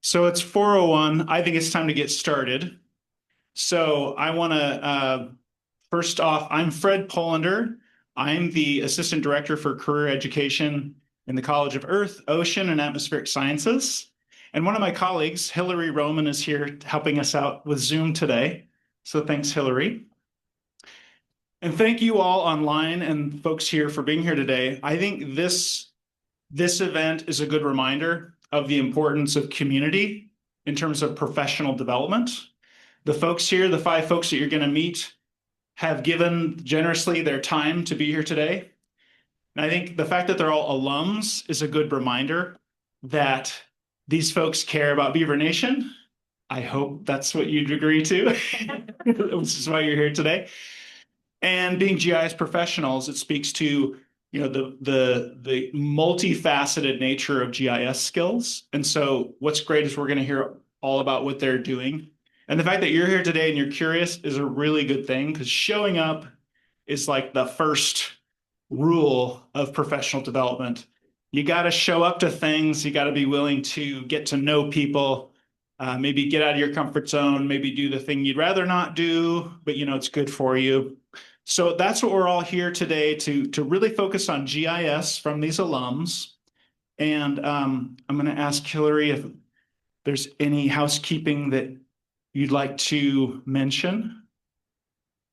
So it's 4:01. I think it's time to get started. So I want to, first off, I'm Fred Polander. I'm the Assistant Director for Career Education in the College of Earth, Ocean, and Atmospheric Sciences. And one of my colleagues, Hillary Roman, is here helping us out with Zoom today. So thanks, Hillary. And thank you all online and folks here for being here today. I think this event is a good reminder of the importance of community in terms of professional development. The folks here, the 5 folks that you're going to meet, have given generously their time to be here today. And I think the fact that they're all alums is a good reminder that these folks care about Beaver Nation. I hope that's what you'd agree to, which is why you're here today. And being GIS professionals, it speaks to the multifaceted nature of GIS skills. And so what's great is we're going to hear all about what they're doing. And the fact that you're here today and you're curious is a really good thing, because showing up is like the first rule of professional development. You got to show up to things. You got to be willing to get to know people, maybe get out of your comfort zone, maybe do the thing you'd rather not do, but it's good for you. So that's what we're all here today to really focus on GIS from these alums. And I'm going to ask Hillary if there's any housekeeping that you'd like to mention.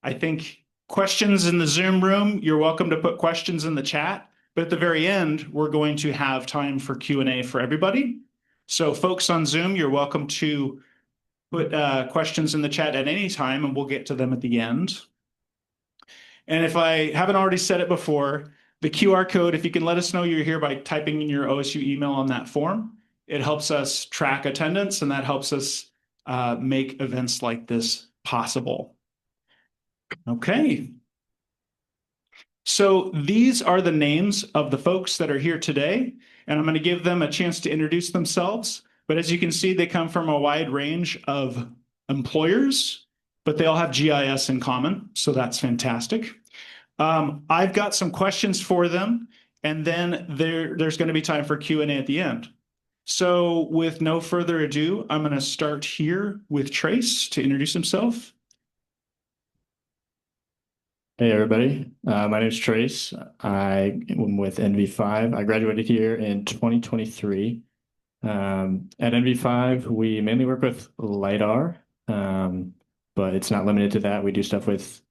I think questions in the Zoom room, you're welcome to put questions in the chat. But at the very end, we're going to have time for Q&A for everybody. So folks on Zoom, you're welcome to put questions in the chat at any time, and we'll get to them at the end. And if I haven't already said it before, the QR code, if you can let us know you're here by typing in your OSU email on that form, it helps us track attendance, and that helps us make events like this possible. Okay. So these are the names of the folks that are here today, and I'm going to give them a chance to introduce themselves. But as you can see, they come from a wide range of employers, but they all have GIS in common, so that's fantastic. I've got some questions for them, and then there's going to be time for Q&A at the end. So with no further ado, I'm going to start here with Trace to introduce himself. Hey everybody, my name is Trace. I am with NV5. I graduated here in 2023. At NV5, we mainly work with LiDAR, but it's not limited to that. We do stuff with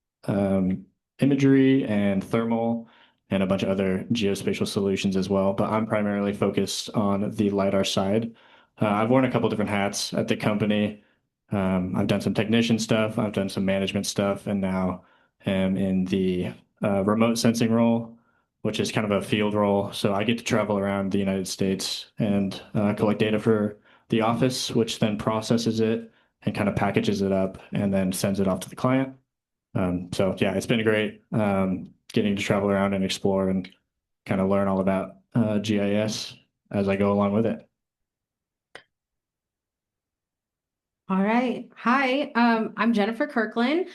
imagery and thermal and a bunch of other geospatial solutions as well. But I'm primarily focused on the LiDAR side. I've worn a couple different hats at the company. I've done some technician stuff, I've done some management stuff, and now am in the remote sensing role, which is kind of a field role. So I get to travel around the United States and collect data for the office, which then processes it and kind of packages it up and then sends it off to the client. So yeah, it's been great getting to travel around and explore and kind of learn all about GIS as I go along with it. All right. Hi, I'm Jennifer Kirkland.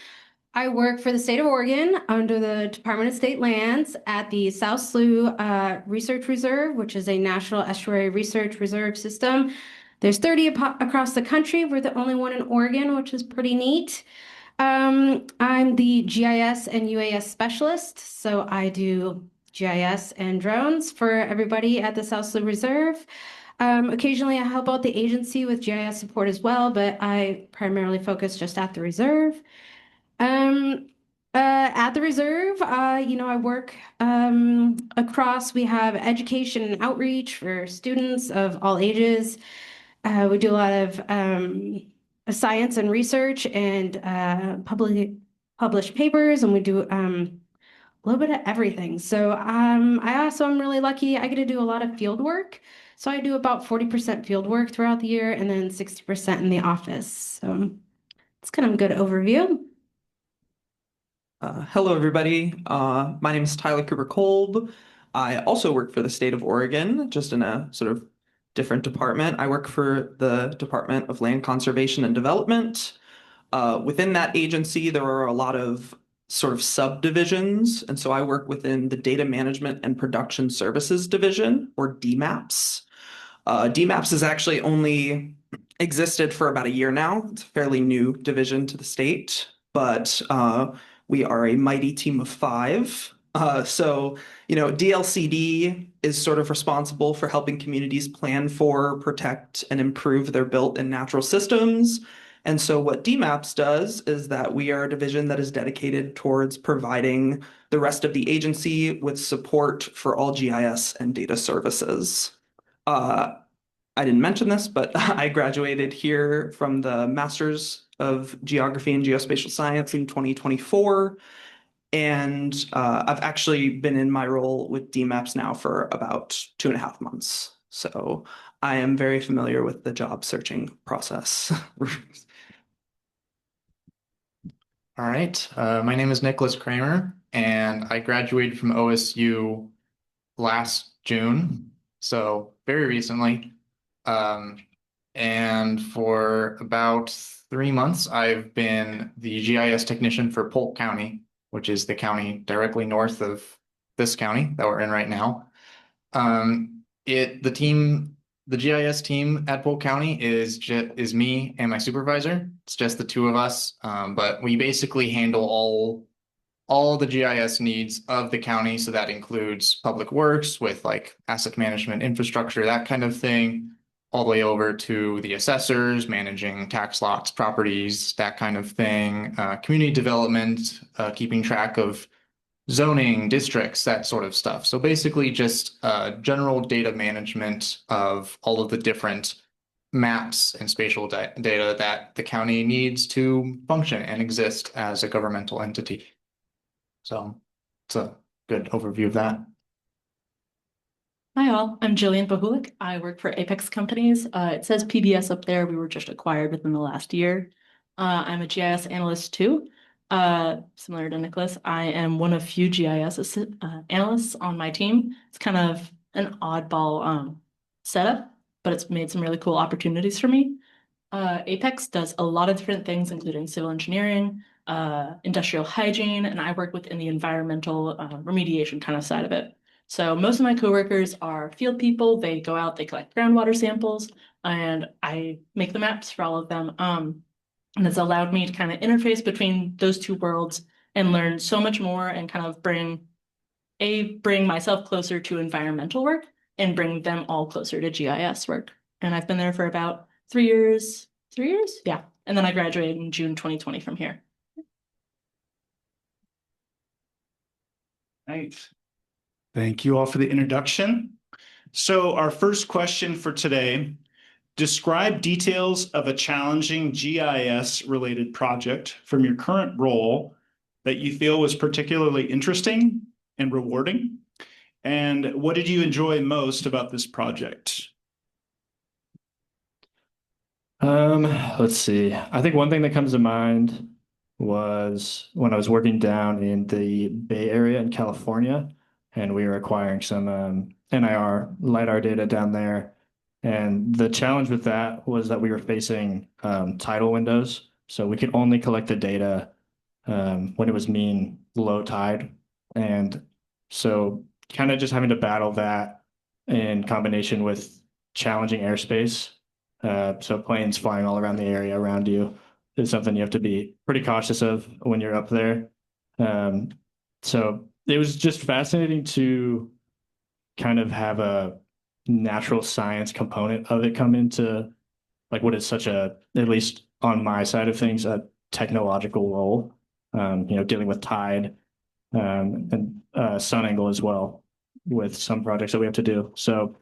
I work for the state of Oregon under the Department of State Lands at the South Slough Research Reserve, which is a national estuary research reserve system. There's 30 across the country. We're the only one in Oregon, which is pretty neat. I'm the GIS and UAS specialist, so I do GIS and drones for everybody at the South Slough Reserve. Occasionally I help out the agency with GIS support as well, but I primarily focus just at the reserve. At the reserve, I work across, we have education and outreach for students of all ages. We do a lot of science and research and publish papers, and we do a little bit of everything. So I also am really lucky. I get to do a lot of field work. So I do about 40% field work throughout the year and then 60% in the office. So it's kind of a good overview. Hello, everybody. My name is Tyler Cooper-Kolb. I also work for the state of Oregon, just in a sort of different department. I work for the Department of Land Conservation and Development. Within that agency, there are a lot of sort of subdivisions, and so I work within the Data Management and Production Services Division, or DMAPS. DMAPS is actually only existed for about a year now. It's a fairly new division to the state, but we are a mighty team of 5. So, DLCD is sort of responsible for helping communities plan for, protect, and improve their built and natural systems. And so what DMAPS does is that we are a division that is dedicated towards providing the rest of the agency with support for all GIS and data services. I didn't mention this, but I graduated here from the Masters of Geography and Geospatial Science in 2024. And I've actually been in my role with DMAPS now for about 2.5 months. So I am very familiar with the job searching process. All right. My name is Nicholas Cramer, and I graduated from OSU last June, so very recently. And for about 3 months, I've been the GIS technician for Polk County, which is the county directly north of this county that we're in right now. The GIS team at Polk County is me and my supervisor. It's just the 2 of us, but we basically handle all the GIS needs of the county. So that includes public works with like asset management, infrastructure, that kind of thing, all the way over to the assessors managing tax lots, properties, that kind of thing, community development, keeping track of zoning districts, that sort of stuff. So basically just general data management of all of the different maps and spatial data that the county needs to function and exist as a governmental entity. So it's a good overview of that. Hi all, I'm Jillian Pihulak. I work for Apex Companies. It says PBS up there. We were just acquired within the last year. I'm a GIS analyst too. Similar to Nicholas, I am one of few GIS analysts on my team. It's kind of an oddball setup, but it's made some really cool opportunities for me. Apex does a lot of different things, including civil engineering, industrial hygiene, and I work within the environmental remediation kind of side of it. So most of my coworkers are field people. They go out, they collect groundwater samples, and I make the maps for all of them. And it's allowed me to kind of interface between those 2 worlds and learn so much more and kind of bring myself closer to environmental work and bring them all closer to GIS work. And I've been there for about 3 years. 3 years? Yeah. And then I graduated in June 2020 from here. Right. Thank you all for the introduction. So our first question for today, describe details of a challenging GIS-related project from your current role that you feel was particularly interesting and rewarding. And what did you enjoy most about this project? Let's see. I think one thing that comes to mind was when I was working down in the Bay Area in California, and we were acquiring some NIR, LiDAR data down there. And the challenge with that was that we were facing tidal windows. So we could only collect the data when it was mean low tide. And so kind of just having to battle that in combination with challenging airspace. So planes flying all around the area around you is something you have to be pretty cautious of when you're up there. So it was just fascinating to kind of have a natural science component of it come into like what is such a, at least on my side of things, a technological role, dealing with tide and sun angle as well with some projects that we have to do. So,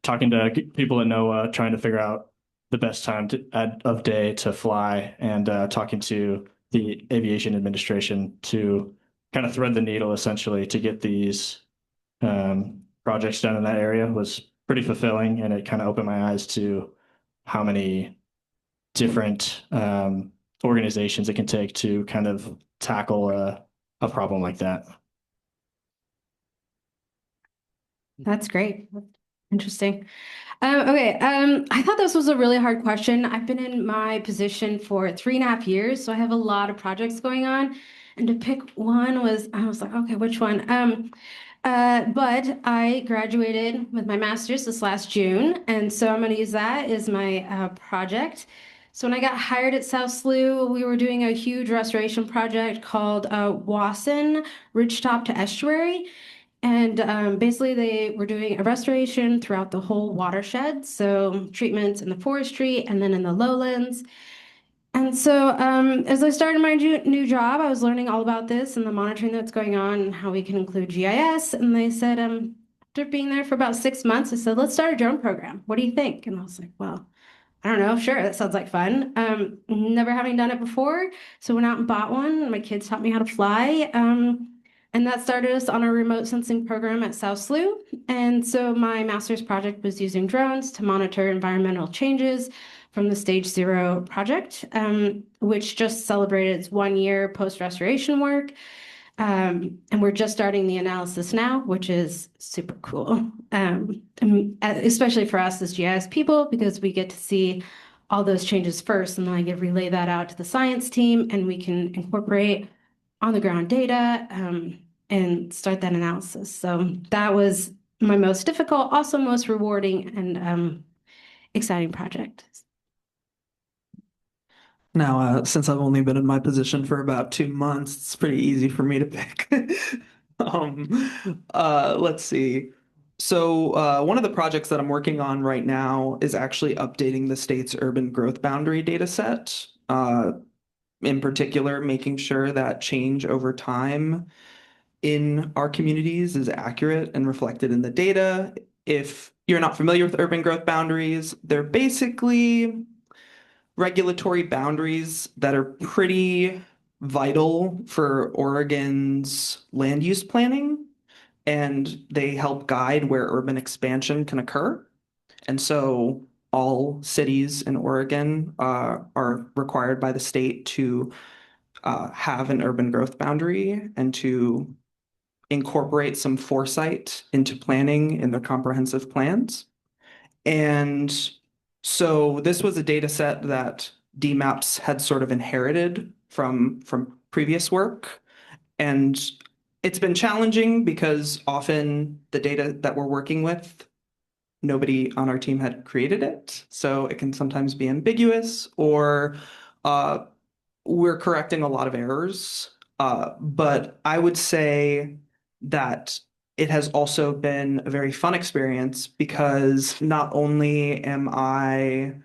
talking to people at NOAA, trying to figure out the best time of day to fly, and talking to the aviation administration to kind of thread the needle essentially to get these projects done in that area was pretty fulfilling, and it kind of opened my eyes to how many different organizations it can take to kind of tackle a problem like that. That's great. Interesting. Okay. I thought this was a really hard question. I've been in my position for 3.5 years, so I have a lot of projects going on. And to pick one I was like, okay, which one? But I graduated with my master's this last June, and so I'm going to use that as my project. So when I got hired at South Slough, we were doing a huge restoration project called Wasson Ridgetop to Estuary. And basically, they were doing a restoration throughout the whole watershed. So treatments in the forestry and then in the lowlands. And so as I started my new job, I was learning all about this and the monitoring that's going on and how we can include GIS. And they said, after being there for about 6 months, I said, let's start a drone program. What do you think? And I was like, well, I don't know. Sure, that sounds like fun. Never having done it before, so went out and bought one. My kids taught me how to fly, and that started us on our remote sensing program at South Slough. And so my master's project was using drones to monitor environmental changes from the Stage Zero project, which just celebrated its 1 year post-restoration work. And we're just starting the analysis now, which is super cool. Especially for us as GIS people, because we get to see all those changes first, and then I get to relay that out to the science team, and we can incorporate on the ground data and start that analysis. So that was my most difficult, also most rewarding and exciting project. Now, since I've only been in my position for about 2 months, it's pretty easy for me to pick. Let's see. So one of the projects that I'm working on right now is actually updating the state's urban growth boundary data set. In particular, making sure that change over time in our communities is accurate and reflected in the data. If you're not familiar with urban growth boundaries, they're basically regulatory boundaries that are pretty vital for Oregon's land use planning, and they help guide where urban expansion can occur. And so all cities in Oregon are required by the state to have an urban growth boundary and to incorporate some foresight into planning in their comprehensive plans. And so this was a data set that DMAPS had sort of inherited from previous work. And it's been challenging because often the data that we're working with, nobody on our team had created it. So it can sometimes be ambiguous, or we're correcting a lot of errors. But I would say that it has also been a very fun experience, because not only am I,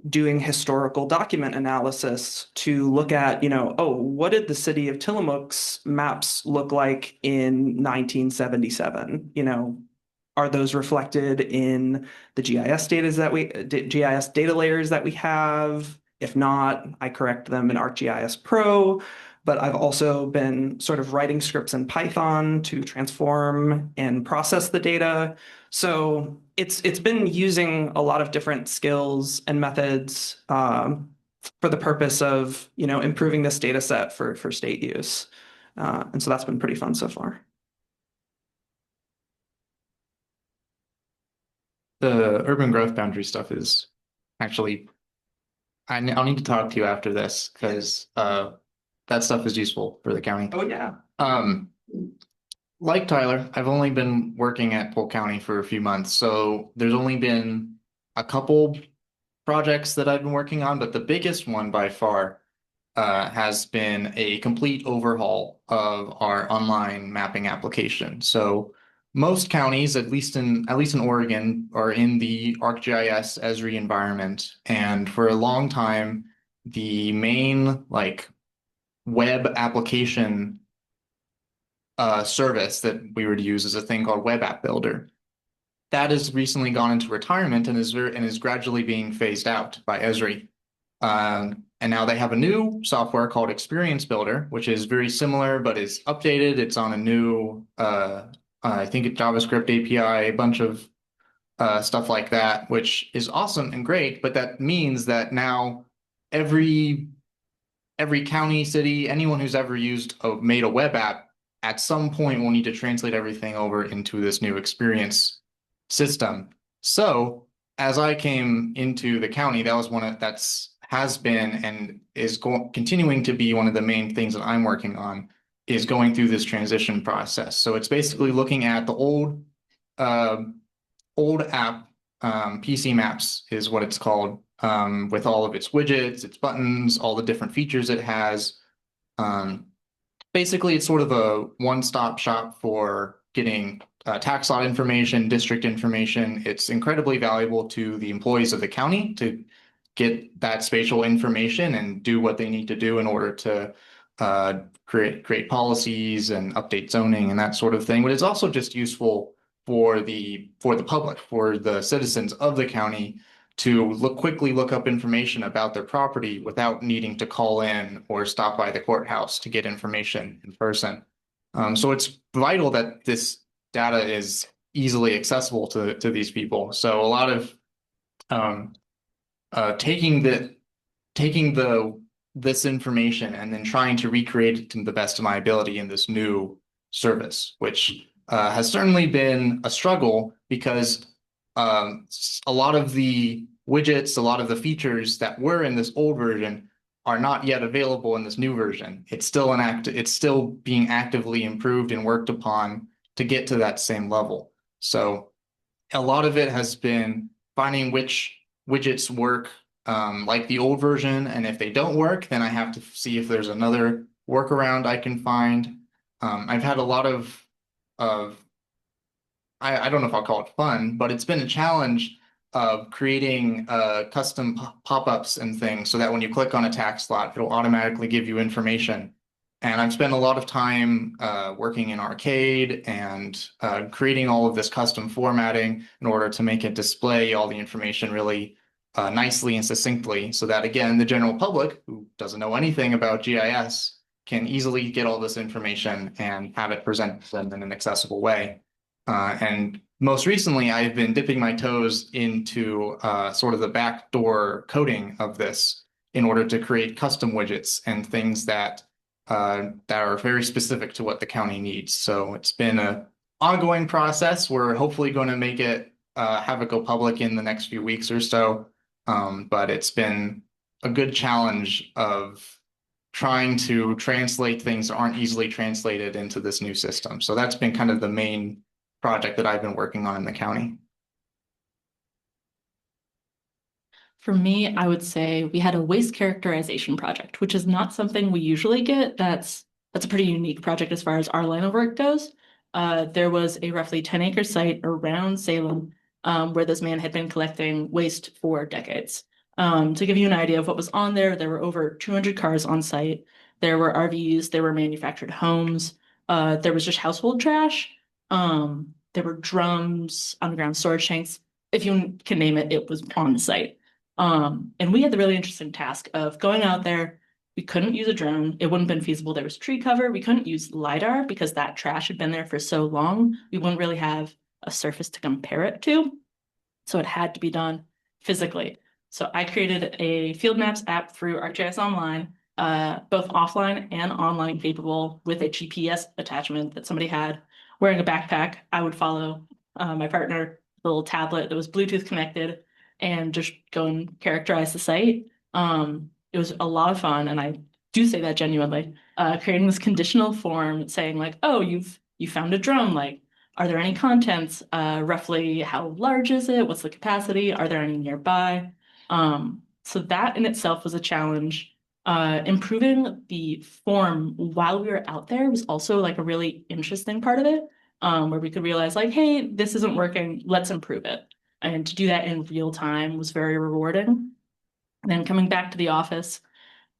doing historical document analysis to look at, oh, what did the city of Tillamook's maps look like in 1977? Are those reflected in the GIS GIS data layers that we have? If not, I correct them in ArcGIS Pro. But I've also been sort of writing scripts in Python to transform and process the data. So it's been using a lot of different skills and methods for the purpose of improving this data set for state use. And so that's been pretty fun so far. The urban growth boundary stuff is actually, I'll need to talk to you after this, because that stuff is useful for the county. Oh, yeah. Like Tyler, I've only been working at Polk County for a few months, so there's only been a couple projects that I've been working on, but the biggest one by far has been a complete overhaul of our online mapping application. So most counties, at least in Oregon, are in the ArcGIS Esri environment, and for a long time, the main web application service that we would use is a thing called Web App Builder. That has recently gone into retirement and is gradually being phased out by Esri. And now they have a new software called Experience Builder, which is very similar but is updated. It's on a new, I think, a JavaScript API, a bunch of stuff like that, which is awesome and great. But that means that now every county, city, anyone who's ever made a web app at some point will need to translate everything over into this new experience system. So as I came into the county, that was has been and is continuing to be one of the main things that I'm working on. is going through this transition process. So it's basically looking at the old app, PC Maps is what it's called, with all of its widgets, its buttons, all the different features it has. Basically, it's sort of a one-stop shop for getting tax lot information, district information. It's incredibly valuable to the employees of the county to get that spatial information and do what they need to do in order to create policies and update zoning and that sort of thing. But it's also just useful for the public, for the citizens of the county to quickly look up information about their property without needing to call in or stop by the courthouse to get information in person. So it's vital that this data is easily accessible to these people. So a lot of taking this information and then trying to recreate it to the best of my ability in this new service, which has certainly been a struggle because a lot of the widgets, a lot of the features that were in this old version are not yet available in this new version. It's still being actively improved and worked upon to get to that same level. So a lot of it has been finding which widgets work like the old version, and if they don't work, then I have to see if there's another workaround I can find. I've had a lot of I don't know if I'll call it fun, but it's been a challenge of creating custom pop-ups and things so that when you click on a tax lot, it'll automatically give you information. And I've spent a lot of time working in Arcade and creating all of this custom formatting in order to make it display all the information really nicely and succinctly so that, again, the general public who doesn't know anything about GIS can easily get all this information and have it presented to them in an accessible way. And most recently, I've been dipping my toes into sort of the backdoor coding of this in order to create custom widgets and things that are very specific to what the county needs. So it's been an ongoing process. We're hopefully going to make it have it go public in the next few weeks or so. But it's been a good challenge of trying to translate things that aren't easily translated into this new system. So that's been kind of the main project that I've been working on in the county. For me, I would say we had a waste characterization project, which is not something we usually get. That's a pretty unique project as far as our line of work goes. There was a roughly 10-acre site around Salem where this man had been collecting waste for decades. To give you an idea of what was on there, there were over 200 cars on site. There were RVs, there were manufactured homes, there was just household trash. There were drums, underground storage tanks. If you can name it, it was on the site. And we had the really interesting task of going out there. We couldn't use a drone. It wouldn't have been feasible. There was tree cover. We couldn't use LiDAR because that trash had been there for so long. We wouldn't really have a surface to compare it to. So it had to be done physically. So I created a field maps app through ArcGIS Online, both offline and online capable with a GPS attachment that somebody had. Wearing a backpack, I would follow my partner, the little tablet that was Bluetooth connected, and just go and characterize the site. It was a lot of fun, and I do say that genuinely. Creating this conditional form saying like, oh, you found a drum, like, are there any contents? Roughly how large is it? What's the capacity? Are there any nearby? So that in itself was a challenge. Improving the form while we were out there was also like a really interesting part of it, where we could realize like, hey, this isn't working, let's improve it. And to do that in real time was very rewarding. And then coming back to the office,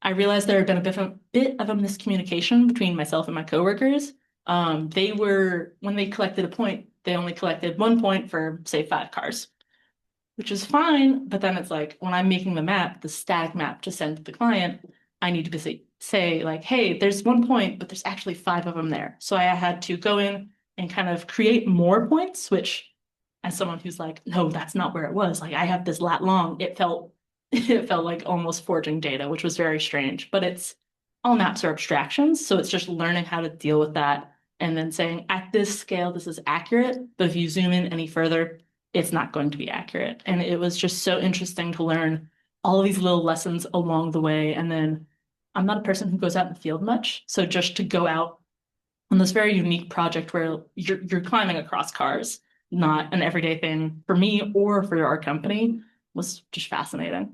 I realized there had been a bit of a miscommunication between myself and my coworkers. When they collected a point, they only collected 1 point for, say, 5 cars, which is fine. But then it's like when I'm making the map, the static map to send to the client, I need to say like, hey, there's 1 point, but there's actually 5 of them there. So I had to go in and kind of create more points, which as someone who's like, no, that's not where it was. Like I have this lat long, it felt like almost forging data, which was very strange, but all maps are abstractions. So it's just learning how to deal with that and then saying at this scale, this is accurate. But if you zoom in any further, it's not going to be accurate. And it was just so interesting to learn all of these little lessons along the way. And then I'm not a person who goes out in the field much. So just to go out on this very unique project where you're climbing across cars, not an everyday thing for me or for our company, was just fascinating.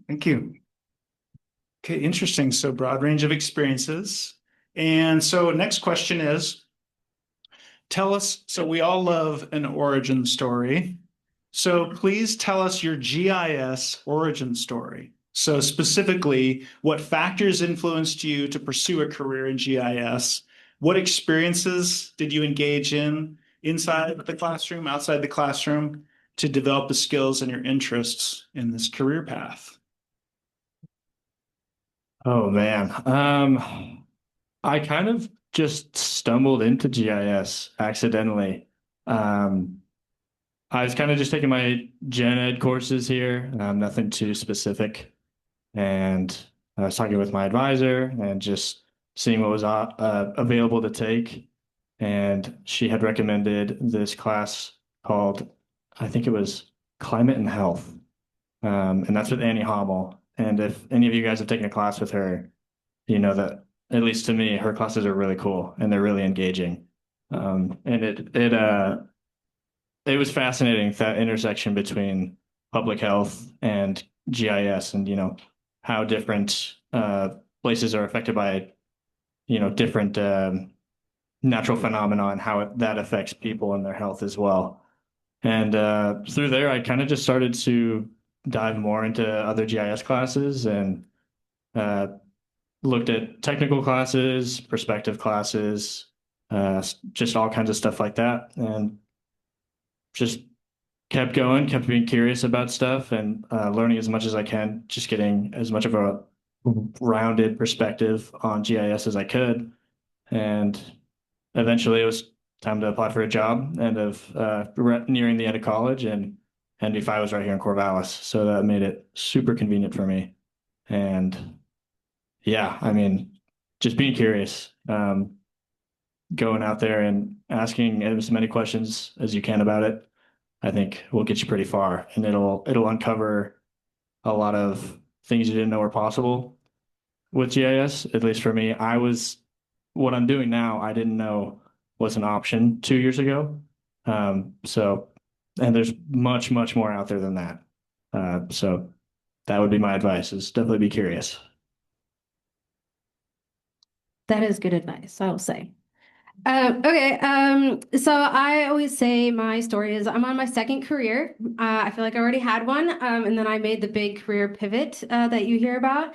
Thank you. Okay, interesting. So broad range of experiences. And so next question is, tell us, so we all love an origin story. So please tell us your GIS origin story. So specifically, what factors influenced you to pursue a career in GIS? What experiences did you engage in inside the classroom, outside the classroom, to develop the skills and your interests in this career path? Oh man. I kind of just stumbled into GIS accidentally. I was kind of just taking my gen ed courses here, nothing too specific. And I was talking with my advisor and just seeing what was available to take. And she had recommended this class called, I think it was Climate and Health. And that's with Annie Hommel. And if any of you guys have taken a class with her, you know that, at least to me, her classes are really cool and they're really engaging. And it was fascinating, that intersection between public health and GIS, and how different places are affected by different natural phenomena, and how that affects people and their health as well. And through there, I kind of just started to dive more into other GIS classes, and uh, looked at technical classes, perspective classes, just all kinds of stuff like that, and just kept going, kept being curious about stuff, and learning as much as I can, just getting as much of a rounded perspective on GIS as I could. And eventually it was time to apply for a job, and of nearing the end of college, and NV5 was right here in Corvallis. So that made it super convenient for me. And yeah, I mean, just being curious, going out there and asking as many questions as you can about it, I think will get you pretty far, and it'll uncover a lot of things you didn't know were possible with GIS. At least for me, what I'm doing now, I didn't know was an option 2 years ago. And there's much, much more out there than that. So that would be my advice, is definitely be curious. That is good advice, I will say. Okay, so I always say my story is I'm on my second career. I feel like I already had one, and then I made the big career pivot that you hear about.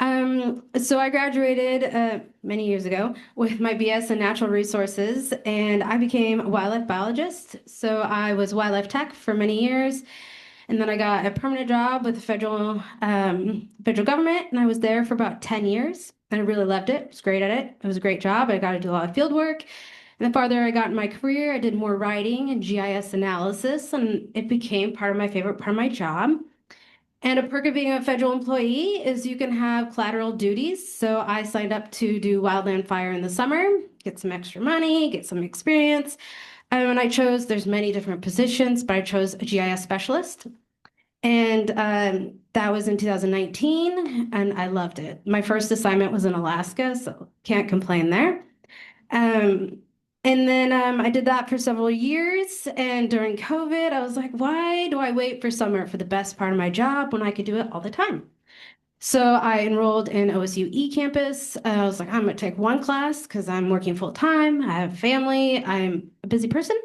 So I graduated many years ago with my BS in natural resources, and I became a wildlife biologist. So I was wildlife tech for many years, and then I got a permanent job with the federal government, and I was there for about 10 years. And I really loved it. I was great at it. It was a great job. I got to do a lot of field work. And the farther I got in my career, I did more writing and GIS analysis, and it became part of my favorite part of my job. And a perk of being a federal employee is you can have collateral duties. So I signed up to do wildland fire in the summer, get some extra money, get some experience. And I chose, there's many different positions, but I chose a GIS specialist. And that was in 2019, and I loved it. My first assignment was in Alaska, so can't complain there. And then I did that for several years. And during COVID, I was like, why do I wait for summer for the best part of my job when I could do it all the time? So I enrolled in OSU eCampus. I was like, I'm going to take one class because I'm working full time. I have a family. I'm a busy person.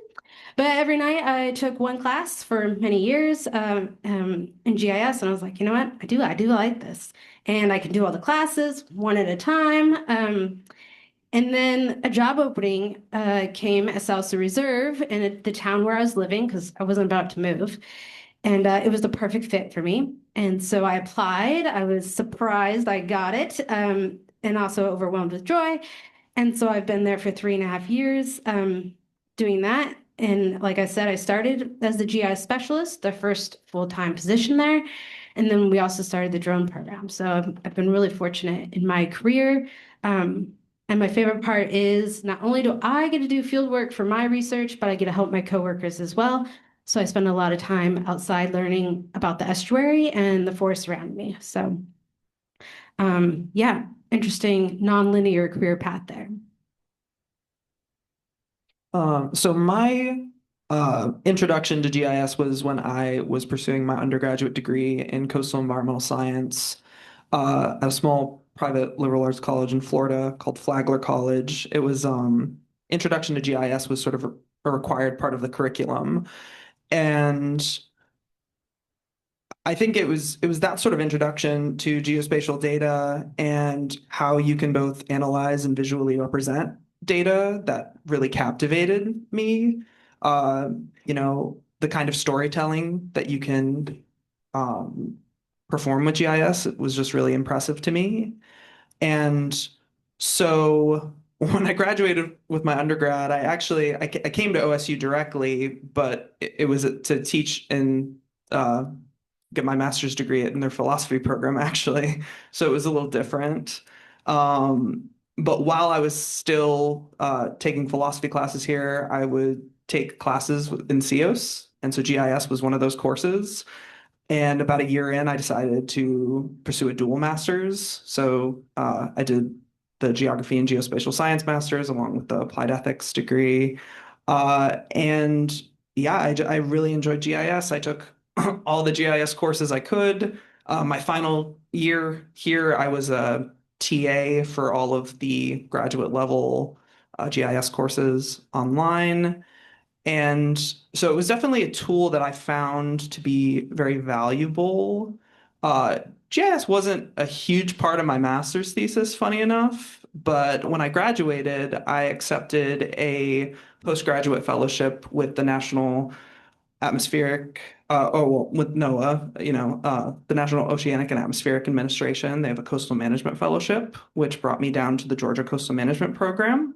But every night I took one class for many years in GIS, and I was like, you know what? I do like this. And I can do all the classes one at a time. And then a job opening came at South Reserve in the town where I was living, because I wasn't about to move. And it was the perfect fit for me. And so I applied. I was surprised I got it, and also overwhelmed with joy. And so I've been there for 3.5 years doing that. And like I said, I started as the GIS specialist, the first full-time position there. And then we also started the drone program. So I've been really fortunate in my career. And my favorite part is not only do I get to do field work for my research, but I get to help my coworkers as well. So I spend a lot of time outside learning about the estuary and the forests around me. So Yeah, interesting non-linear career path there. So my introduction to GIS was when I was pursuing my undergraduate degree in coastal environmental science at a small private liberal arts college in Florida called Flagler College. It was introduction to GIS was sort of a required part of the curriculum, and I think it was that sort of introduction to geospatial data and how you can both analyze and visually represent data that really captivated me. Uh, the kind of storytelling that you can um, perform with GIS was just really impressive to me. And so when I graduated with my undergrad, I came to OSU directly, but it was to teach and get my master's degree in their philosophy program actually. So it was a little different. But while I was still taking philosophy classes here, I would take classes in CEOS, and so GIS was one of those courses. And about a year in, I decided to pursue a dual master's. So I did the geography and geospatial science master's along with the applied ethics degree. And yeah, I really enjoyed GIS. I took all the GIS courses I could. My final year here, I was a TA for all of the graduate level GIS courses online. And so it was definitely a tool that I found to be very valuable. GIS wasn't a huge part of my master's thesis, funny enough, but when I graduated, I accepted a postgraduate fellowship with the National Atmospheric, with NOAA, the National Oceanic and Atmospheric Administration. They have a coastal management fellowship, which brought me down to the Georgia Coastal Management Program.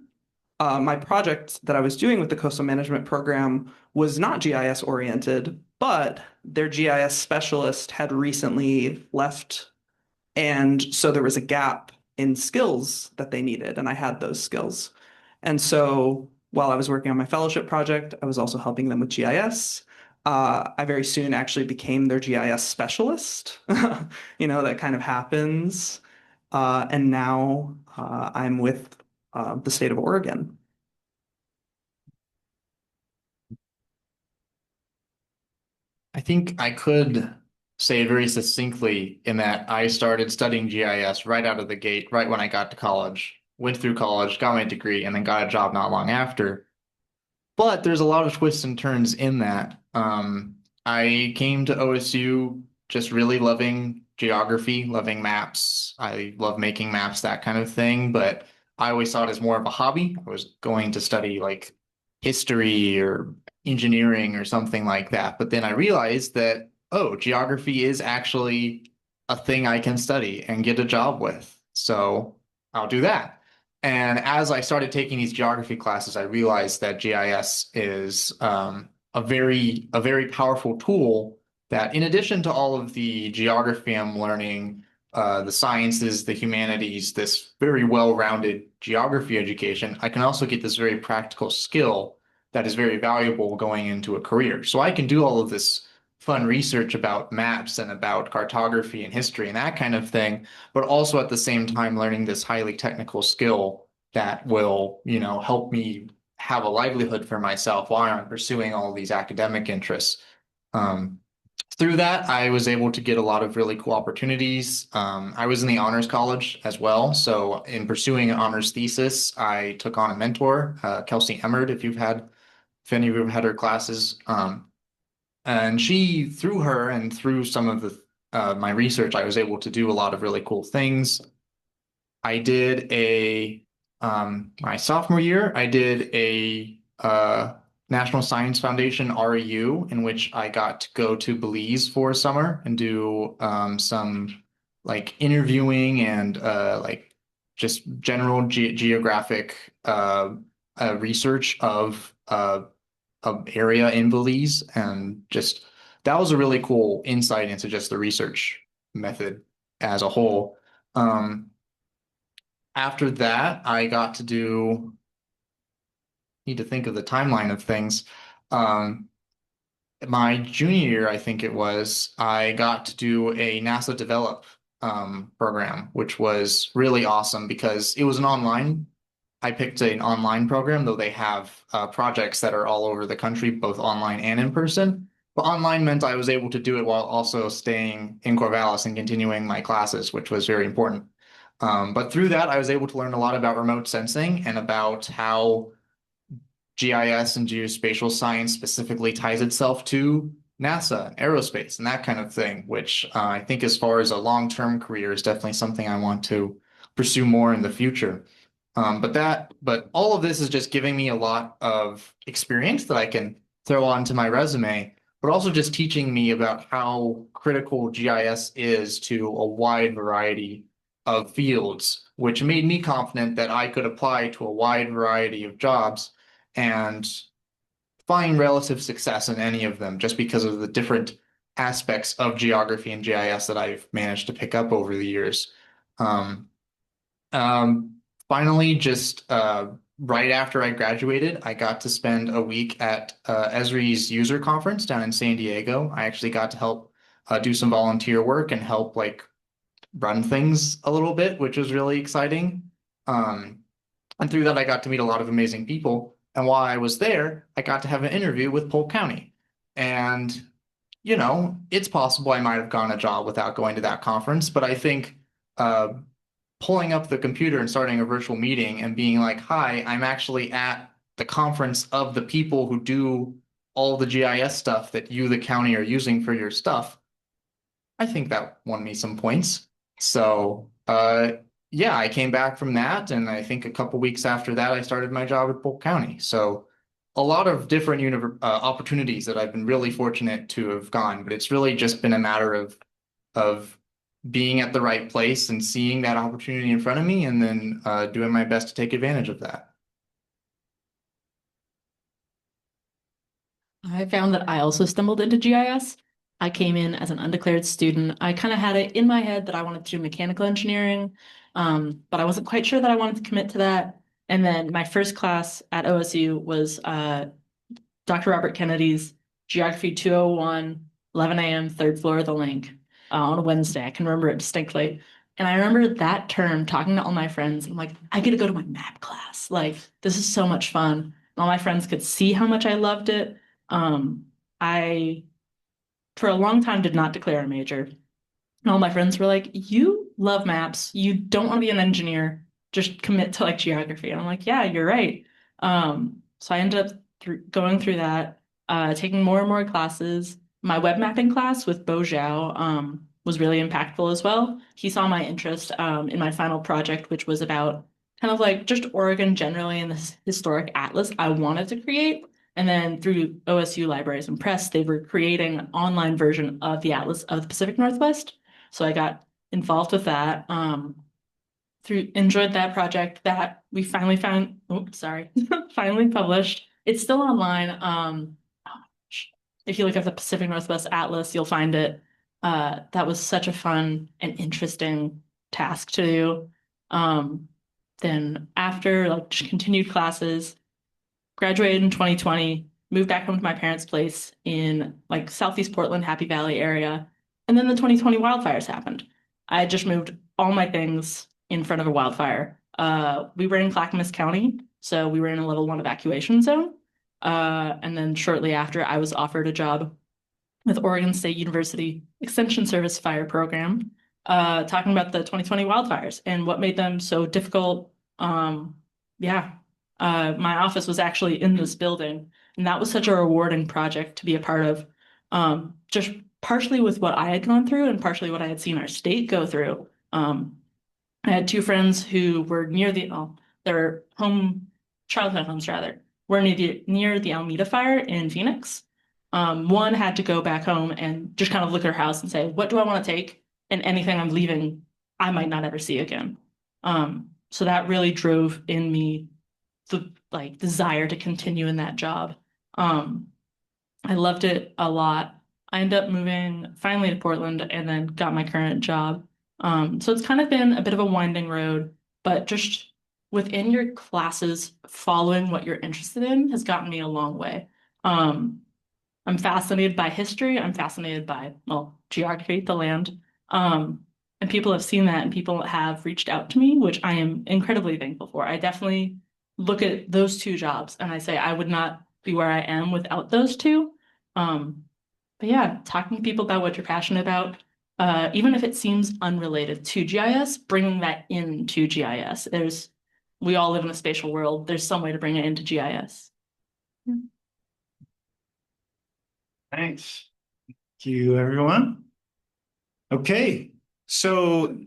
My project that I was doing with the coastal management program was not GIS oriented, but their GIS specialist had recently left. And so there was a gap in skills that they needed, and I had those skills. And so while I was working on my fellowship project, I was also helping them with GIS. I very soon actually became their GIS specialist. That kind of happens. And now I'm with the state of Oregon. I think I could say very succinctly in that I started studying GIS right out of the gate, right when I got to college, went through college, got my degree, and then got a job not long after. But there's a lot of twists and turns in that. I came to OSU just really loving geography, loving maps. I love making maps, that kind of thing. But I always saw it as more of a hobby. I was going to study like history or engineering or something like that. But then I realized that, oh, geography is actually a thing I can study and get a job with. So I'll do that. And as I started taking these geography classes, I realized that GIS is a very powerful tool that, in addition to all of the geography I'm learning, the sciences, the humanities, this very well-rounded geography education, I can also get this very practical skill that is very valuable going into a career. So I can do all of this fun research about maps and about cartography and history and that kind of thing, but also at the same time learning this highly technical skill that will, help me have a livelihood for myself while I'm pursuing all these academic interests. Through that, I was able to get a lot of really cool opportunities. I was in the honors college as well. So in pursuing an honors thesis, I took on a mentor, Kelsey Emmerd, if any of you have had her classes. And she, through her and through some of my research, I was able to do a lot of really cool things. I did my sophomore year, I did a National Science Foundation REU, in which I got to go to Belize for a summer and do some like interviewing and like just general geographic research of area in Belize, and just that was a really cool insight into just the research method as a whole. After that, I got to need to think of the timeline of things. My junior year, I think it was, I got to do a NASA Develop program, which was really awesome because it was an online. I picked an online program, though they have projects that are all over the country, both online and in person. But online meant I was able to do it while also staying in Corvallis and continuing my classes, which was very important. But through that, I was able to learn a lot about remote sensing and about how GIS and geospatial science specifically ties itself to NASA, aerospace, and that kind of thing, which I think as far as a long-term career is definitely something I want to pursue more in the future. But all of this is just giving me a lot of experience that I can throw onto my resume, but also just teaching me about how critical GIS is to a wide variety of fields, which made me confident that I could apply to a wide variety of jobs and find relative success in any of them just because of the different aspects of geography and GIS that I've managed to pick up over the years. Um, Finally, just right after I graduated, I got to spend a week at Esri's user conference down in San Diego. I actually got to help do some volunteer work and help like run things a little bit, which was really exciting. And through that, I got to meet a lot of amazing people. And while I was there, I got to have an interview with Polk County. And, you know, it's possible I might have gotten a job without going to that conference, but I think pulling up the computer and starting a virtual meeting and being like, hi, I'm actually at the conference of the people who do all the GIS stuff that you, the county, are using for your stuff. I think that won me some points. So, yeah, I came back from that, and I think a couple weeks after that, I started my job at Polk County. So, a lot of different opportunities that I've been really fortunate to have gone, but it's really just been a matter of being at the right place and seeing that opportunity in front of me, and then doing my best to take advantage of that. I found that I also stumbled into GIS. I came in as an undeclared student. I kind of had it in my head that I wanted to do mechanical engineering, but I wasn't quite sure that I wanted to commit to that. And then my first class at OSU was Dr. Robert Kennedy's Geography 201, 11 a.m., third floor of the Link on a Wednesday. I can remember it distinctly. And I remember that term talking to all my friends. I'm like, I get to go to my map class. Like, this is so much fun. And all my friends could see how much I loved it. I, for a long time, did not declare a major. And all my friends were like, you love maps. You don't want to be an engineer. Just commit to like geography. And I'm like, yeah, you're right. So I ended up going through that, taking more and more classes. My web mapping class with Bo Zhao was really impactful as well. He saw my interest in my final project, which was about kind of like just Oregon generally and this historic atlas I wanted to create. And then through OSU Libraries and Press, they were creating an online version of the Atlas of the Pacific Northwest. So I got involved with that. Enjoyed that project that we finally found. Oh, sorry, finally published. It's still online. If you look at the Pacific Northwest Atlas, you'll find it. That was such a fun and interesting task to do. Then after like just continued classes, graduated in 2020, moved back home to my parents' place in like Southeast Portland, Happy Valley area. And then the 2020 wildfires happened. I had just moved all my things in front of a wildfire. We were in Clackamas County, so we were in a level 1 evacuation zone. And then shortly after, I was offered a job with Oregon State University Extension Service Fire Program, talking about the 2020 wildfires and what made them so difficult. My office was actually in this building, and that was such a rewarding project to be a part of, just partially with what I had gone through and partially what I had seen our state go through. I had two friends who were near their childhood homes rather, were near the Alameda fire in Phoenix. One had to go back home and just kind of look at her house and say, what do I want to take? And anything I'm leaving, I might not ever see again. So that really drove in me the like desire to continue in that job. I loved it a lot. I ended up moving finally to Portland and then got my current job. So it's kind of been a bit of a winding road, but just within your classes, following what you're interested in has gotten me a long way. I'm fascinated by history. I'm fascinated by, well, geography, the land. And people have seen that and people have reached out to me, which I am incredibly thankful for. I definitely look at those two jobs and I say I would not be where I am without those two. But yeah, talking to people about what you're passionate about, even if it seems unrelated to GIS, bringing that into GIS. We all live in a spatial world. There's some way to bring it into GIS. Thanks. Thank you, everyone. Okay, so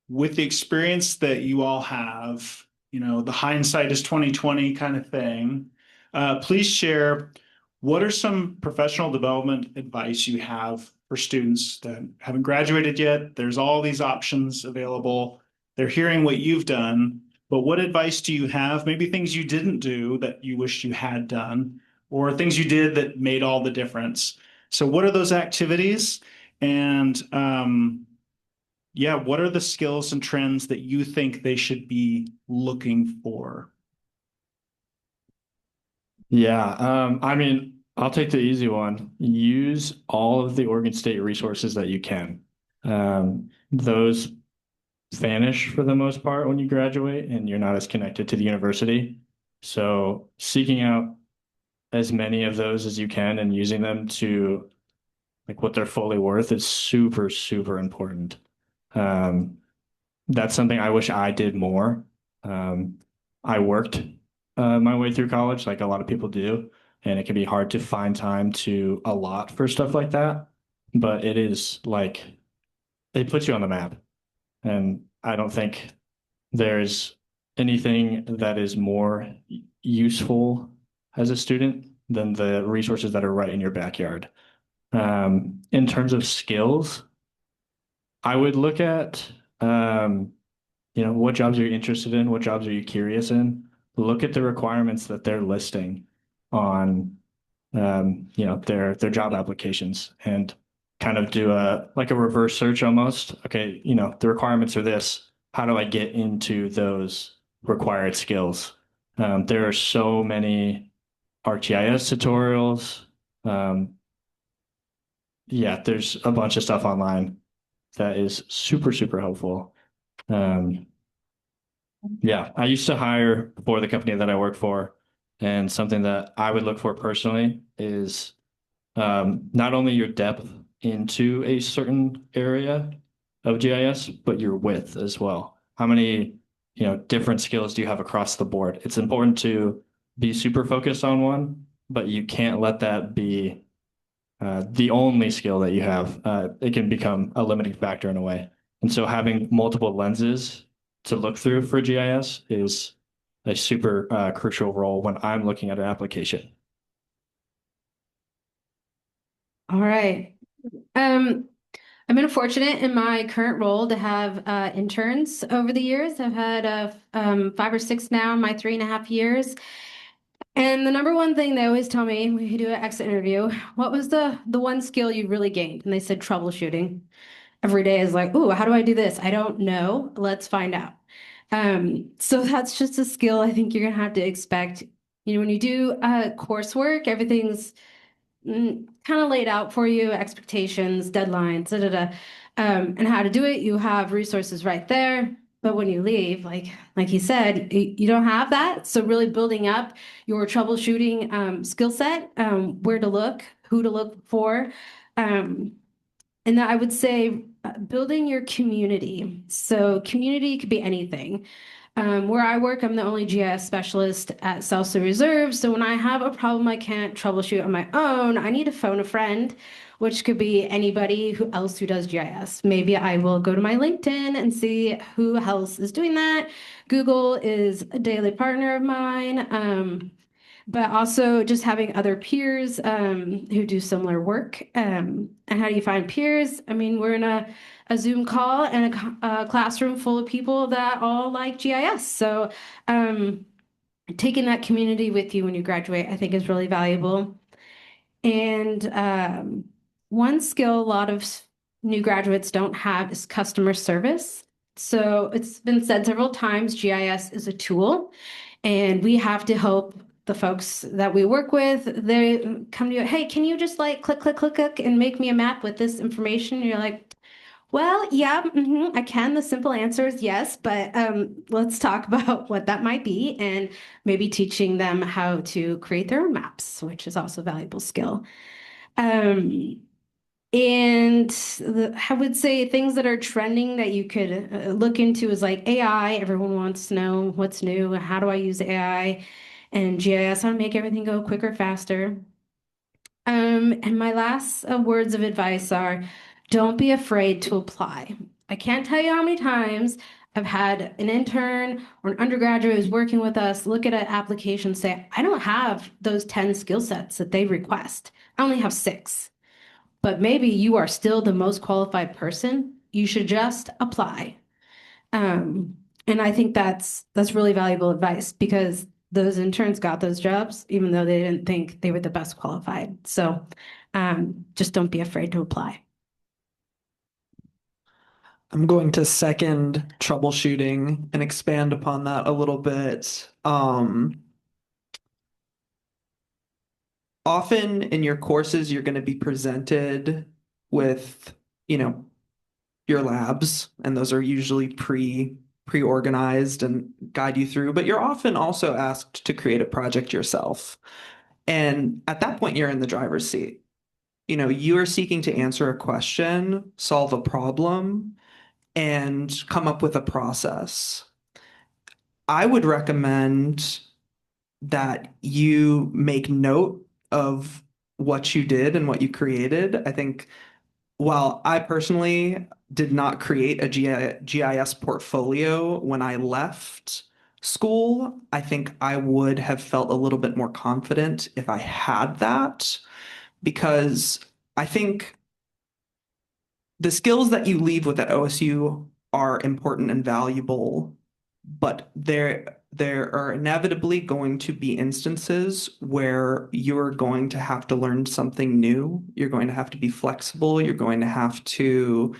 with the experience that you all have, the hindsight is 2020 kind of thing. Please share what are some professional development advice you have for students that haven't graduated yet. There's all these options available. They're hearing what you've done, but what advice do you have? Maybe things you didn't do that you wish you had done, or things you did that made all the difference. So what are those activities? And yeah, what are the skills and trends that you think they should be looking for? Yeah, I mean, I'll take the easy one. Use all of the Oregon State resources that you can. Those vanish for the most part when you graduate and you're not as connected to the university. So seeking out as many of those as you can and using them to like what they're fully worth is super, super important. That's something I wish I did more. I worked my way through college, like a lot of people do, and it can be hard to find time to allot for stuff like that. But it is like it puts you on the map, and I don't think there's anything that is more useful as a student than the resources that are right in your backyard. In terms of skills, I would look at what jobs are you interested in, what jobs are you curious in. Look at the requirements that they're listing on their job applications and kind of do a reverse search almost. Okay, the requirements are this. How do I get into those required skills? There are so many ArcGIS tutorials. Yeah, there's a bunch of stuff online that is super, super helpful. Yeah, I used to hire for the company that I work for, and something that I would look for personally is not only your depth into a certain area of GIS, but your width as well. How many, different skills do you have across the board? It's important to be super focused on one, but you can't let that be the only skill that you have. It can become a limiting factor in a way. And so having multiple lenses to look through for GIS is a super crucial role when I'm looking at an application. All right. I've been fortunate in my current role to have interns over the years. I've had 5 or 6 now in my 3.5 years. And the number one thing they always tell me when you do an exit interview, what was the one skill you really gained? And they said troubleshooting. Every day is like, ooh, how do I do this? I don't know. Let's find out. So that's just a skill I think you're gonna have to expect. When you do coursework, everything's kind of laid out for you, expectations, deadlines, and how to do it. You have resources right there. But when you leave, like he said, you don't have that. So really building up your troubleshooting skill set, where to look, who to look for. And I would say building your community. So community could be anything. Where I work, I'm the only GIS specialist at South Slough Reserve. So when I have a problem I can't troubleshoot on my own, I need to phone a friend, which could be anybody else who does GIS. Maybe I will go to my LinkedIn and see who else is doing that. Google is a daily partner of mine. But also just having other peers who do similar work. And how do you find peers? I mean, we're in a Zoom call and a classroom full of people that all like GIS. So taking that community with you when you graduate, I think is really valuable. And one skill a lot of new graduates don't have is customer service. So it's been said several times, GIS is a tool, and we have to help the folks that we work with. They come to you, hey, can you just click, click, click, click, and make me a map with this information? And you're like, Well, yeah, I can. The simple answer is yes, but let's talk about what that might be and maybe teaching them how to create their own maps, which is also a valuable skill. Um, I would say things that are trending that you could look into is like AI. Everyone wants to know what's new. How do I use AI and GIS? How to make everything go quicker, faster. And my last words of advice are don't be afraid to apply. I can't tell you how many times I've had an intern or an undergraduate who's working with us look at an application and say, I don't have those 10 skill sets that they request. I only have 6. But maybe you are still the most qualified person. You should just apply. Um, and I think that's really valuable advice because those interns got those jobs even though they didn't think they were the best qualified. So just don't be afraid to apply. I'm going to second troubleshooting and expand upon that a little bit. Often in your courses, you're going to be presented with, your labs, and those are usually pre-organized and guide you through, but you're often also asked to create a project yourself. And at that point, you're in the driver's seat. You are seeking to answer a question, solve a problem, and come up with a process. I would recommend that you make note of what you did and what you created. I think while I personally did not create a GIS portfolio when I left school, I think I would have felt a little bit more confident if I had that, because I think the skills that you leave with at OSU are important and valuable, but there are inevitably going to be instances where you're going to have to learn something new. You're going to have to be flexible. You're going to have to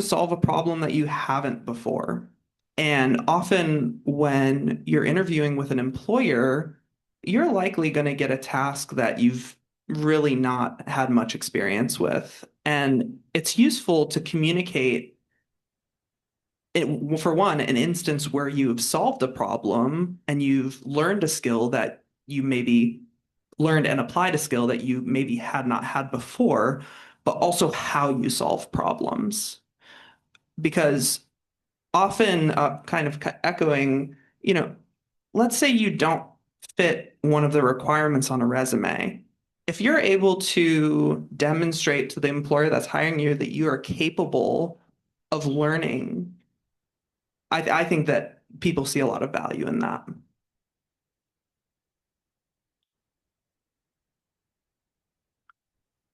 solve a problem that you haven't before. And often when you're interviewing with an employer, you're likely going to get a task that you've really not had much experience with. And it's useful to communicate for one, an instance where you've solved a problem and you've learned a skill that you maybe learned and applied a skill that you maybe had not had before, but also how you solve problems. Because often, kind of echoing, let's say you don't fit one of the requirements on a resume. If you're able to demonstrate to the employer that's hiring you that you are capable of learning, I think that people see a lot of value in that.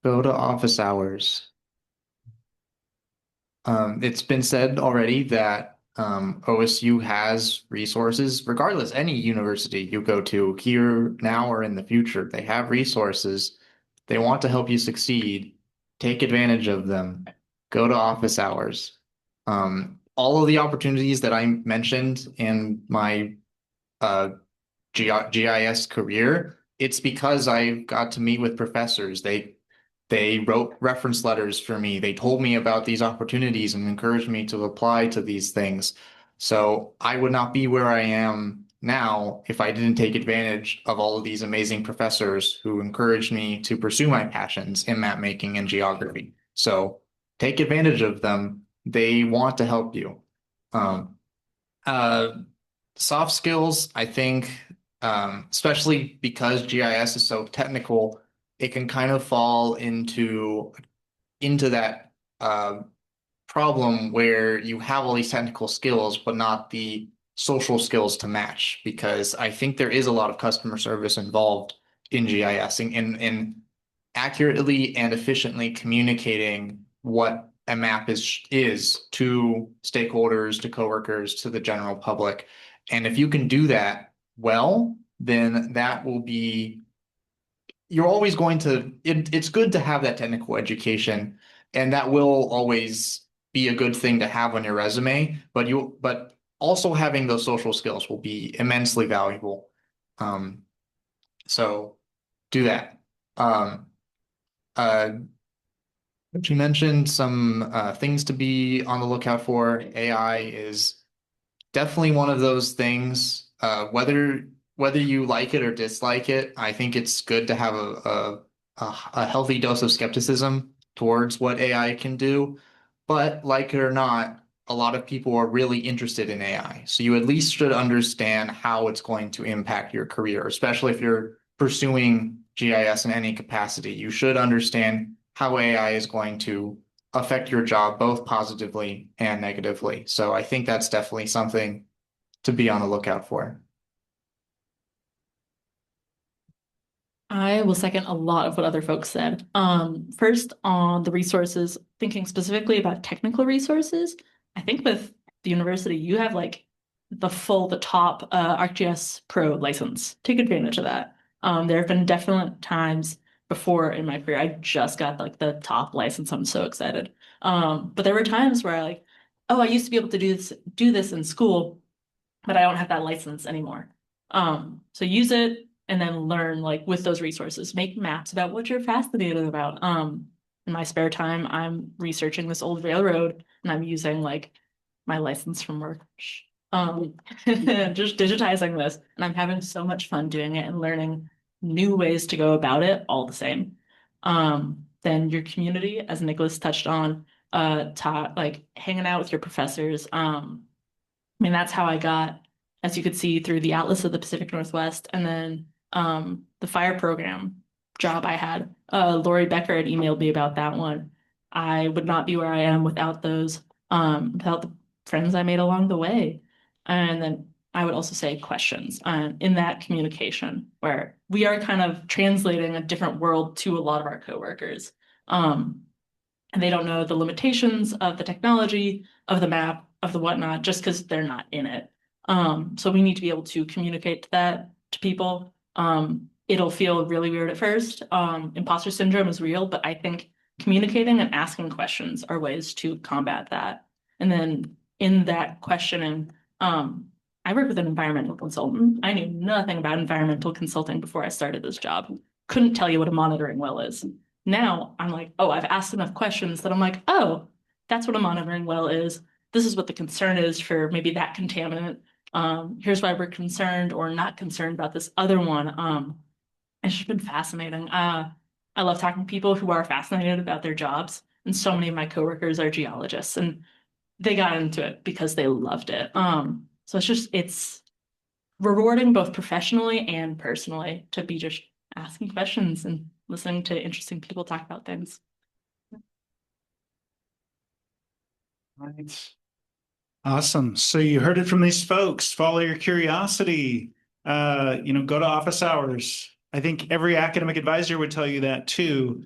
Go to office hours. It's been said already that OSU has resources, regardless, any university you go to here now or in the future, they have resources. They want to help you succeed. Take advantage of them. Go to office hours. All of the opportunities that I mentioned in my GIS career, it's because I got to meet with professors. They wrote reference letters for me. They told me about these opportunities and encouraged me to apply to these things. So I would not be where I am now if I didn't take advantage of all of these amazing professors who encouraged me to pursue my passions in map making and geography. So take advantage of them. They want to help you. Um, uh, Soft skills, I think, especially because GIS is so technical, it can kind of fall into that problem where you have all these technical skills, but not the social skills to match. Because I think there is a lot of customer service involved in GIS in accurately and efficiently communicating what a map is to stakeholders, to coworkers, to the general public. And if you can do that well, then that will be, you're always going to, it's good to have that technical education, and that will always be a good thing to have on your resume, but also having those social skills will be immensely valuable. So do that. Um, uh, But you mentioned some things to be on the lookout for. AI is definitely one of those things. Whether you like it or dislike it, I think it's good to have a healthy dose of skepticism towards what AI can do. But like it or not, a lot of people are really interested in AI. So you at least should understand how it's going to impact your career, especially if you're pursuing GIS in any capacity. You should understand how AI is going to affect your job both positively and negatively. So I think that's definitely something to be on the lookout for. I will second a lot of what other folks said. First on the resources, thinking specifically about technical resources, I think with the university, you have like the top ArcGIS Pro license. Take advantage of that. There have been definite times before in my career, I just got like the top license. I'm so excited. But there were times where I like, oh, I used to be able to do this in school, but I don't have that license anymore. So use it and then learn like with those resources, make maps about what you're fascinated about. In my spare time, I'm researching this old railroad and I'm using like my license from work. Just digitizing this, and I'm having so much fun doing it and learning new ways to go about it all the same. Then your community, as Nicholas touched on, taught like hanging out with your professors. I mean, that's how I got, as you could see, through the Atlas of the Pacific Northwest, and then the fire program job I had. Lori Becker had emailed me about that one. I would not be where I am without those, without the friends I made along the way. And then I would also say questions in that communication, where we are kind of translating a different world to a lot of our coworkers. And they don't know the limitations of the technology, of the map, of the whatnot, just because they're not in it. So we need to be able to communicate that to people. It'll feel really weird at first. Imposter syndrome is real, but I think communicating and asking questions are ways to combat that. And then in that questioning, I work with an environmental consultant. I knew nothing about environmental consulting before I started this job. Couldn't tell you what a monitoring well is. Now I'm like, oh, I've asked enough questions that I'm like, oh, that's what a monitoring well is. This is what the concern is for maybe that contaminant. Here's why we're concerned or not concerned about this other one. It's just been fascinating. I love talking to people who are fascinated about their jobs, and so many of my coworkers are geologists, and they got into it because they loved it. So it's rewarding both professionally and personally to be just asking questions and listening to interesting people talk about things. Right. Awesome. So you heard it from these folks. Follow your curiosity. Go to office hours. I think every academic advisor would tell you that too.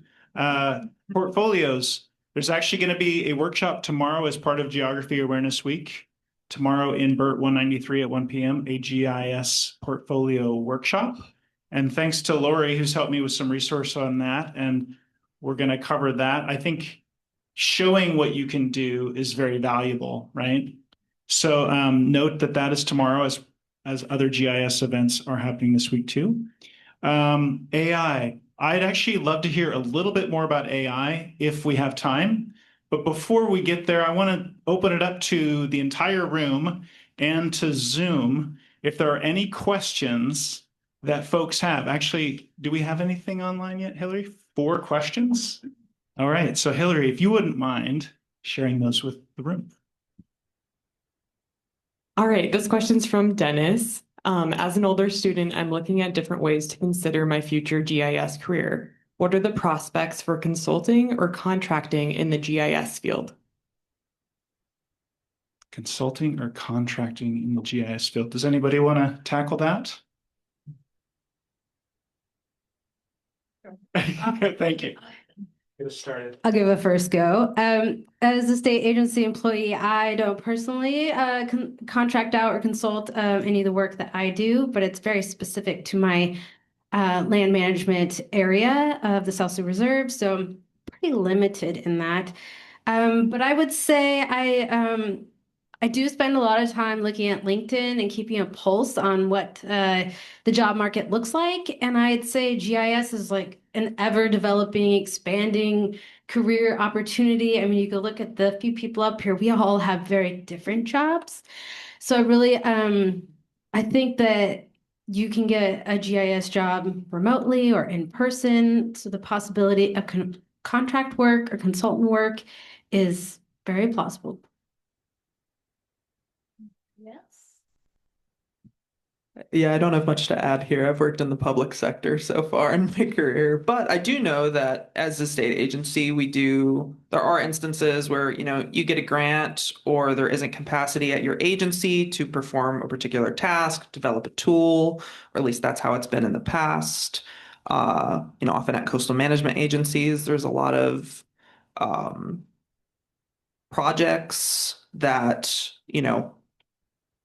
Portfolios. There's actually going to be a workshop tomorrow as part of Geography Awareness Week. Tomorrow in BERT 193 at 1 p.m., a GIS portfolio workshop. And thanks to Lori, who's helped me with some resource on that. And we're going to cover that. I think showing what you can do is very valuable, right? So note that that is tomorrow as other GIS events are happening this week too. AI. I'd actually love to hear a little bit more about AI if we have time. But before we get there, I want to open it up to the entire room and to Zoom if there are any questions that folks have. Actually, do we have anything online yet, Hillary? 4 questions? All right. So Hillary, if you wouldn't mind sharing those with the room. All right, this question's from Dennis. As an older student, I'm looking at different ways to consider my future GIS career. What are the prospects for consulting or contracting in the GIS field? Consulting or contracting in the GIS field. Does anybody want to tackle that? Thank you. Get us started. I'll give a first go. As a state agency employee, I don't personally contract out or consult any of the work that I do, but it's very specific to my land management area of the South Sioux Reserve, so I'm pretty limited in that. But I would say I do spend a lot of time looking at LinkedIn and keeping a pulse on what the job market looks like, and I'd say GIS is like an ever developing, expanding career opportunity. I mean, you can look at the few people up here, we all have very different jobs. So really, I think that you can get a GIS job remotely or in person. So the possibility of contract work or consultant work is very plausible. Yes. Yeah, I don't have much to add here. I've worked in the public sector so far in my career, but I do know that as a state agency, there are instances where, you get a grant or there isn't capacity at your agency to perform a particular task, develop a tool, or at least that's how it's been in the past. Often at coastal management agencies, there's a lot of projects that, the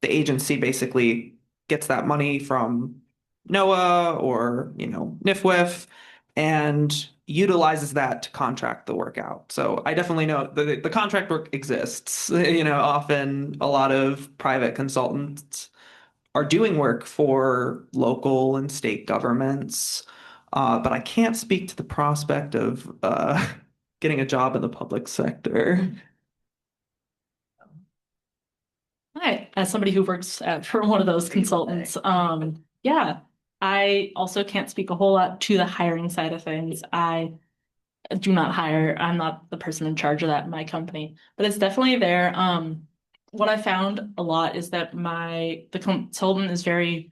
agency basically gets that money from NOAA or, NIFWIF and utilizes that to contract the work out. So I definitely know the contract work exists. Often a lot of private consultants are doing work for local and state governments. But I can't speak to the prospect of getting a job in the public sector. Hi, as somebody who works for one of those consultants, yeah, I also can't speak a whole lot to the hiring side of things. I do not hire. I'm not the person in charge of that in my company, but it's definitely there. What I found a lot is that the consultant is very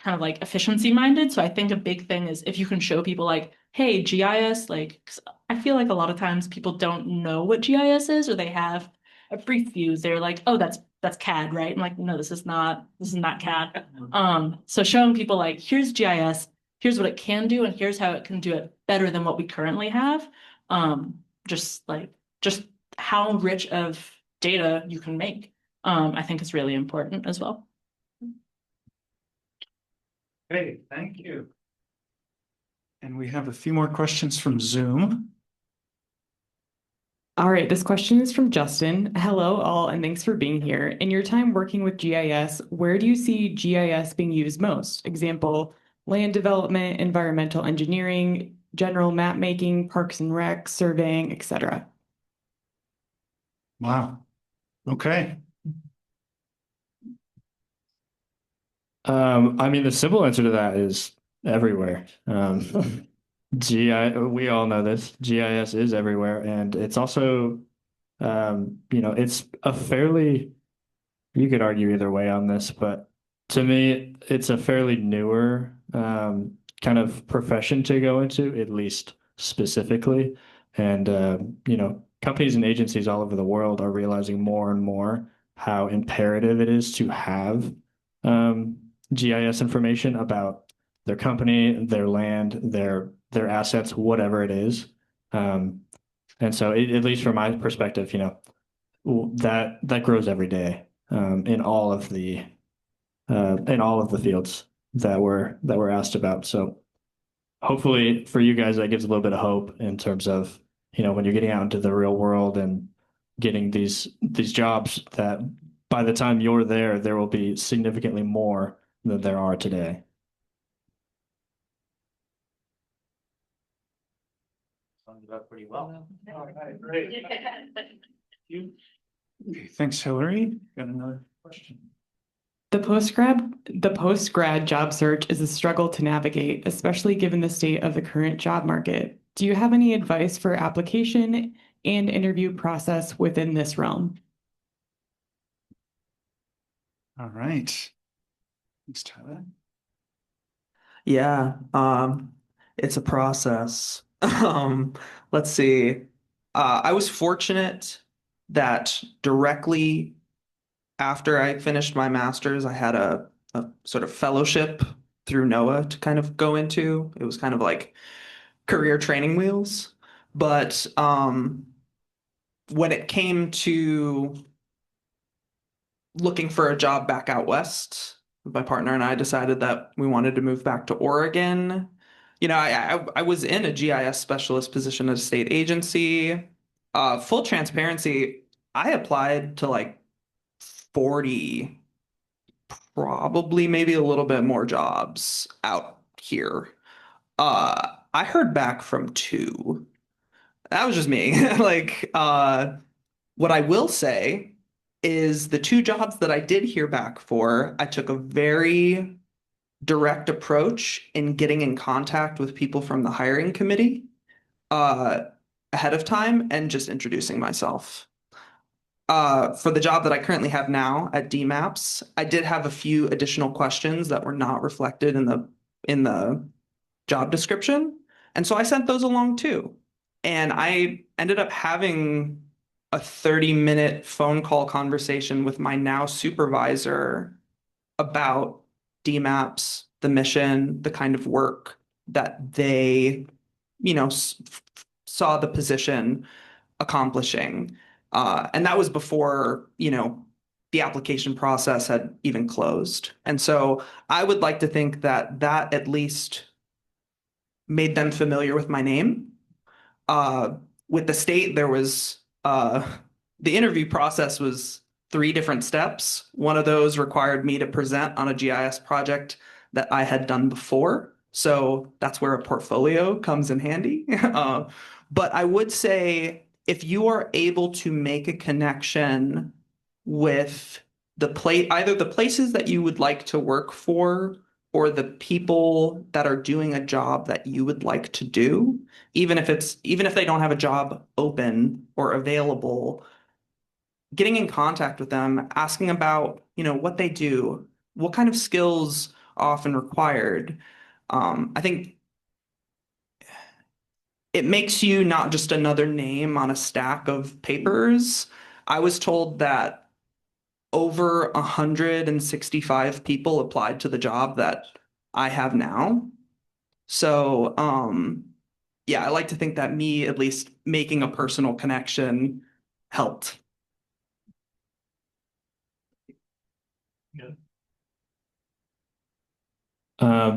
kind of like efficiency minded. So I think a big thing is if you can show people like, hey, GIS, like 'cause I feel like a lot of times people don't know what GIS is, or they have a brief view. They're like, oh, that's CAD, right? I'm like, no, this is not CAD. So showing people like, here's GIS, here's what it can do, and here's how it can do it better than what we currently have. Just how rich of data you can make, I think is really important as well. Okay, thank you. And we have a few more questions from Zoom. All right, this question is from Justin. Hello, all, and thanks for being here. In your time working with GIS, where do you see GIS being used most? Example, land development, environmental engineering, general map making, parks and rec, surveying, etc. Wow. Okay. I mean, the simple answer to that is everywhere. We all know this. GIS is everywhere, and it's also, it's a fairly, you could argue either way on this, but to me, it's a fairly newer kind of profession to go into, at least specifically. And, companies and agencies all over the world are realizing more and more how imperative it is to have GIS information about their company, their land, their assets, whatever it is. And so at least from my perspective, that grows every day in all of the fields that we're asked about. So hopefully for you guys, that gives a little bit of hope in terms of, when you're getting out into the real world and getting these jobs, that by the time you're there will be significantly more than there are today. Summed it up pretty well. All right, great. Okay, thanks, Hillary. Got another question. The post-grad job search is a struggle to navigate, especially given the state of the current job market. Do you have any advice for application and interview process within this realm? All right. Thanks, Tyler. Yeah, it's a process. Let's see. I was fortunate that directly after I finished my master's, I had a sort of fellowship through NOAA to kind of go into. It was kind of like career training wheels. But when it came to looking for a job back out west, my partner and I decided that we wanted to move back to Oregon. I was in a GIS specialist position at a state agency. Full transparency, I applied to like 40, probably maybe a little bit more jobs out here. I heard back from 2. That was just me. What I will say is the 2 jobs that I did hear back for, I took a very direct approach in getting in contact with people from the hiring committee uh, ahead of time and just introducing myself. For the job that I currently have now at DMAPS, I did have a few additional questions that were not reflected in the job description, and so I sent those along too. And I ended up having a 30-minute phone call conversation with my now supervisor about DMAPS, the mission, the kind of work that they, saw the position accomplishing. And that was before, the application process had even closed. And so I would like to think that that at least made them familiar with my name. With the state, there was the interview process was 3 different steps. One of those required me to present on a GIS project that I had done before. So that's where a portfolio comes in handy. But I would say if you are able to make a connection with either the places that you would like to work for or the people that are doing a job that you would like to do, even if they don't have a job open or available, getting in contact with them, asking about, what they do, what kind of skills are often required. I think it makes you not just another name on a stack of papers. I was told that over 165 people applied to the job that I have now. So, yeah, I like to think that me at least making a personal connection helped.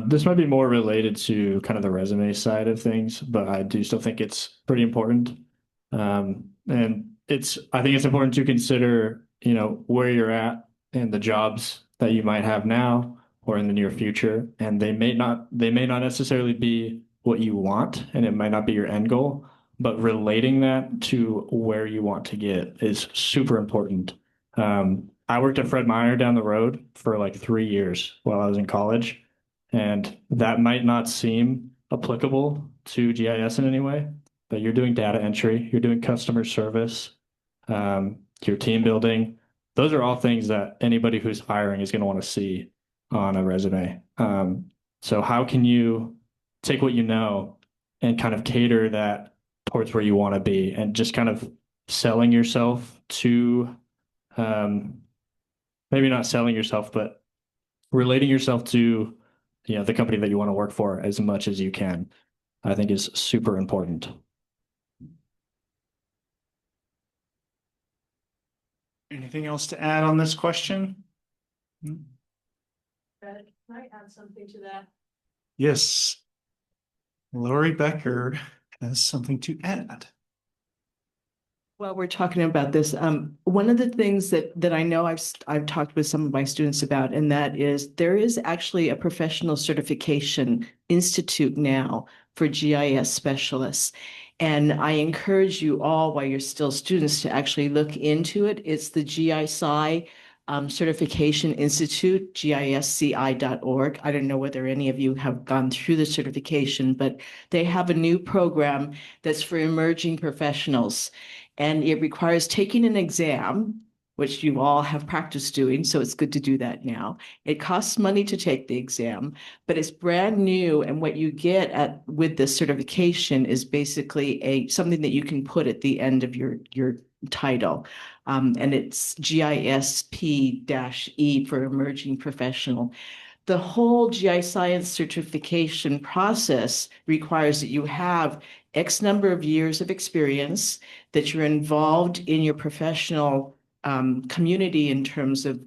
This might be more related to kind of the resume side of things, but I do still think it's pretty important. And I think it's important to consider, where you're at and the jobs that you might have now or in the near future. And they may not necessarily be what you want, and it might not be your end goal, but relating that to where you want to get is super important. I worked at Fred Meyer down the road for like 3 years while I was in college. And that might not seem applicable to GIS in any way, but you're doing data entry, you're doing customer service, your team building. Those are all things that anybody who's hiring is going to want to see on a resume. So how can you take what you know and kind of cater that towards where you want to be, and just kind of selling yourself to, maybe not selling yourself, but relating yourself to the company that you want to work for as much as you can, I think is super important. Anything else to add on this question? Can I add something to that? Yes. Lori Becker has something to add. While we're talking about this, one of the things that I know I've talked with some of my students about, and that is there is actually a professional certification institute now for GIS specialists. And I encourage you all, while you're still students, to actually look into it. It's the GISI Certification Institute, gisci.org. I don't know whether any of you have gone through the certification, but they have a new program that's for emerging professionals. And it requires taking an exam, which you all have practiced doing, so it's good to do that now. It costs money to take the exam, but it's brand new. And what you get with this certification is basically something that you can put at the end of your title. And it's GISP-E for emerging professional. The whole GIS science certification process requires that you have X number of years of experience, that you're involved in your professional community in terms of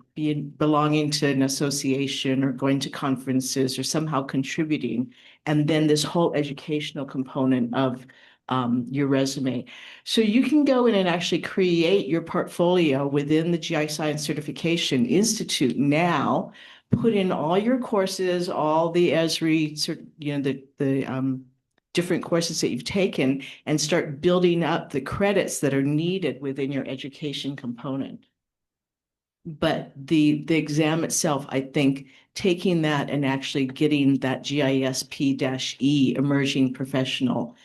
belonging to an association or going to conferences or somehow contributing, and then this whole educational component of your resume. So you can go in and actually create your portfolio within the GI Science Certification Institute now, put in all your courses, all the Esri, different courses that you've taken and start building up the credits that are needed within your education component. But the exam itself, I think taking that and actually getting that GIS-P-E emerging professional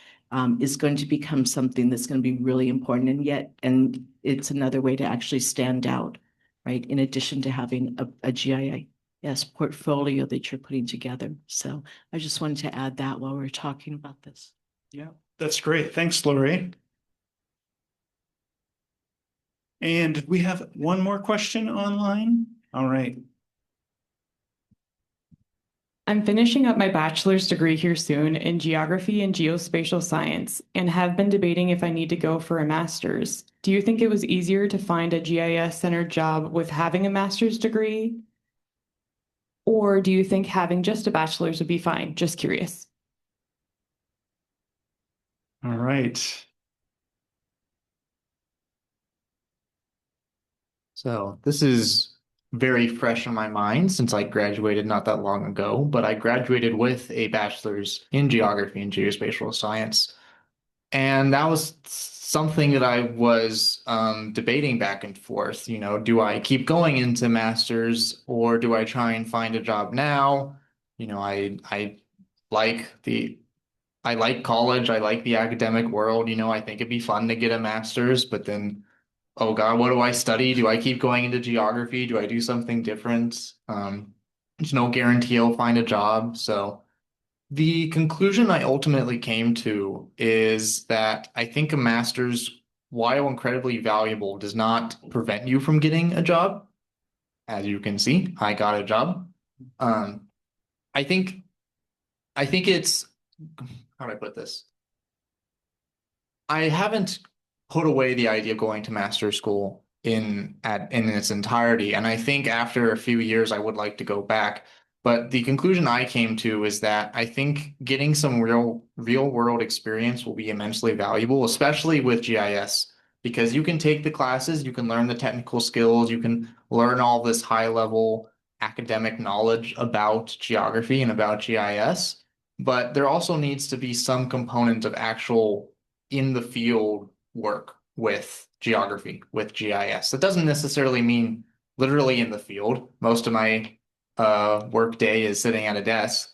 is going to become something that's going to be really important. And it's another way to actually stand out, right? In addition to having a GIS portfolio that you're putting together. So I just wanted to add that while we're talking about this. Yeah, that's great. Thanks, Lori. And we have one more question online. All right. I'm finishing up my bachelor's degree here soon in geography and geospatial science and have been debating if I need to go for a master's. Do you think it was easier to find a GIS-centered job with having a master's degree? Or do you think having just a bachelor's would be fine? Just curious. All right. So this is very fresh in my mind since I graduated not that long ago, but I graduated with a bachelor's in geography and geospatial science. And that was something that I was debating back and forth. You know, do I keep going into master's or do I try and find a job now? You know, I like I like college. I like the academic world. You know, I think it'd be fun to get a master's, but then, oh God, what do I study? Do I keep going into geography? Do I do something different? There's no guarantee I'll find a job. So the conclusion I ultimately came to is that I think a master's, while incredibly valuable, does not prevent you from getting a job. As you can see, I got a job. I think it's, how do I put this? I haven't put away the idea of going to master's school in its entirety, and I think after a few years I would like to go back. But the conclusion I came to is that I think getting some real world experience will be immensely valuable, especially with GIS, because you can take the classes, you can learn the technical skills, you can learn all this high level academic knowledge about geography and about GIS. But there also needs to be some component of actual in the field work with geography, with GIS. That doesn't necessarily mean literally in the field. Most of my work day is sitting at a desk.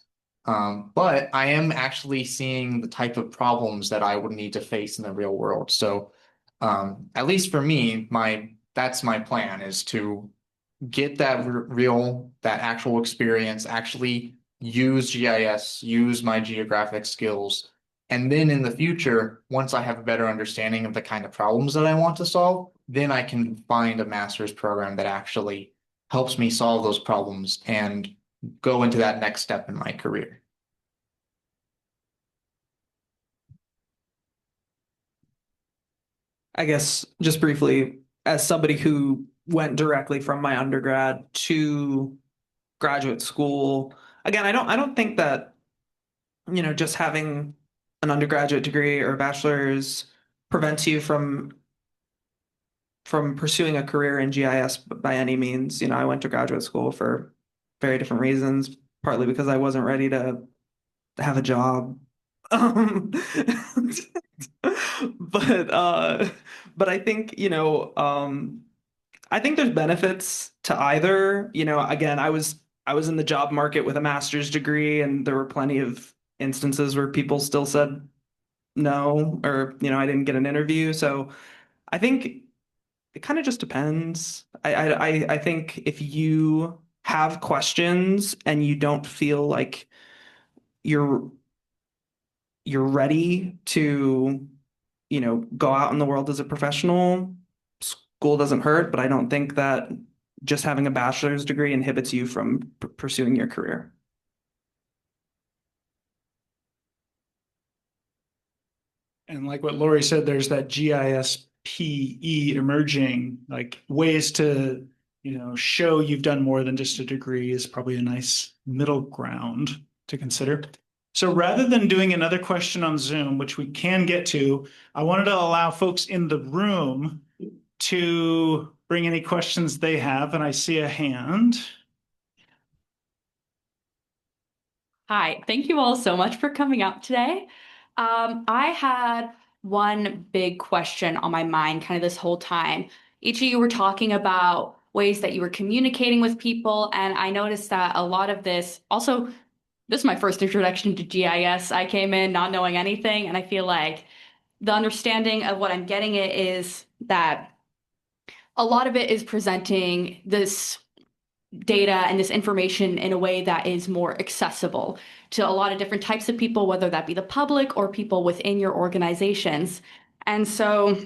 But I am actually seeing the type of problems that I would need to face in the real world. So at least for me, that's my plan, is to get that that actual experience, actually use GIS, use my geographic skills. And then in the future, once I have a better understanding of the kind of problems that I want to solve, then I can find a master's program that actually helps me solve those problems and go into that next step in my career. I guess just briefly, as somebody who went directly from my undergrad to graduate school, again, I don't think that, you know, just having an undergraduate degree or a bachelor's prevents you from pursuing a career in GIS by any means. You know, I went to graduate school for very different reasons, partly because I wasn't ready to have a job. But I think, you know, I think there's benefits to either. You know, again, I was in the job market with a master's degree, and there were plenty of instances where people still said no, or, you know, I didn't get an interview. So I think it kind of just depends. I think if you have questions and you don't feel like you're ready to, you know, go out in the world as a professional, school doesn't hurt, but I don't think that just having a bachelor's degree inhibits you from pursuing your career. And like what Lori said, there's that GIS-PE emerging, like ways to, you know, show you've done more than just a degree is probably a nice middle ground to consider. So rather than doing another question on Zoom, which we can get to, I wanted to allow folks in the room to bring any questions they have, and I see a hand. Hi, thank you all so much for coming out today. I had one big question on my mind kind of this whole time. Each of you were talking about ways that you were communicating with people, and I noticed that a lot of this also, this is my first introduction to GIS. I came in not knowing anything, and I feel like the understanding of what I'm getting it is that a lot of it is presenting this data and this information in a way that is more accessible to a lot of different types of people, whether that be the public or people within your organizations. And so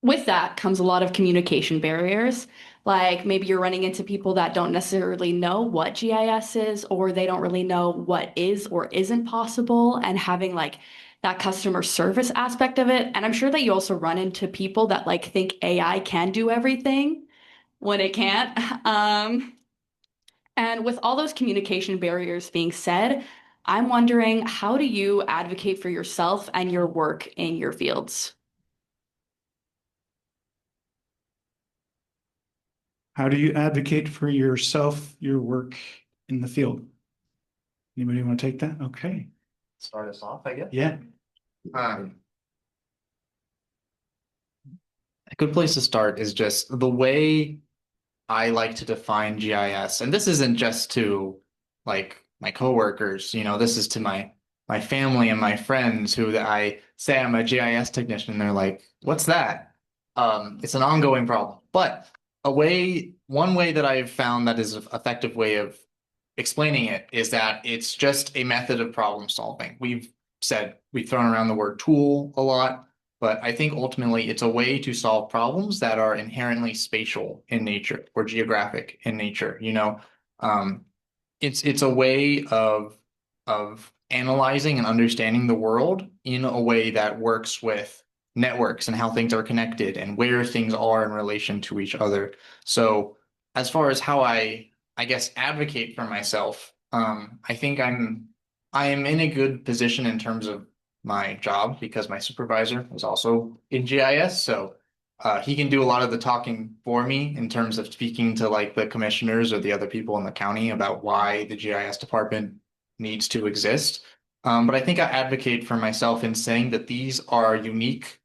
with that comes a lot of communication barriers. Like maybe you're running into people that don't necessarily know what GIS is, or they don't really know what is or isn't possible, and having like that customer service aspect of it. And I'm sure that you also run into people that like think AI can do everything when it can't. And with all those communication barriers being said, I'm wondering, how do you advocate for yourself and your work in your fields? How do you advocate for yourself, your work in the field? Anybody want to take that? Okay. Start us off, I guess. Yeah. A good place to start is just the way I like to define GIS. And this isn't just to like my coworkers, this is to my family and my friends who I say I'm a GIS technician, and they're like, what's that? It's an ongoing problem. But one way that I've found that is an effective way of explaining it is that it's just a method of problem solving. We've thrown around the word tool a lot, but I think ultimately it's a way to solve problems that are inherently spatial in nature or geographic in nature. It's a way of analyzing and understanding the world in a way that works with networks and how things are connected and where things are in relation to each other. So as far as how I guess advocate for myself, I think I am in a good position in terms of my job because my supervisor is also in GIS. So he can do a lot of the talking for me in terms of speaking to like the commissioners or the other people in the county about why the GIS department needs to exist. But I think I advocate for myself in saying that these are unique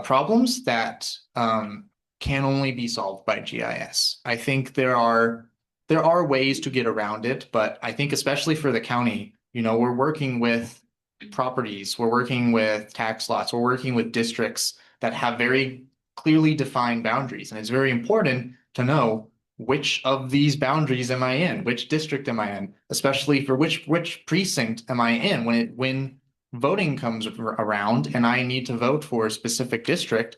problems that can only be solved by GIS. I think there are ways to get around it, but I think especially for the county, we're working with properties, we're working with tax lots, we're working with districts that have very clearly defined boundaries. And it's very important to know which of these boundaries am I in, which district am I in, especially for which precinct am I in when voting comes around and I need to vote for a specific district.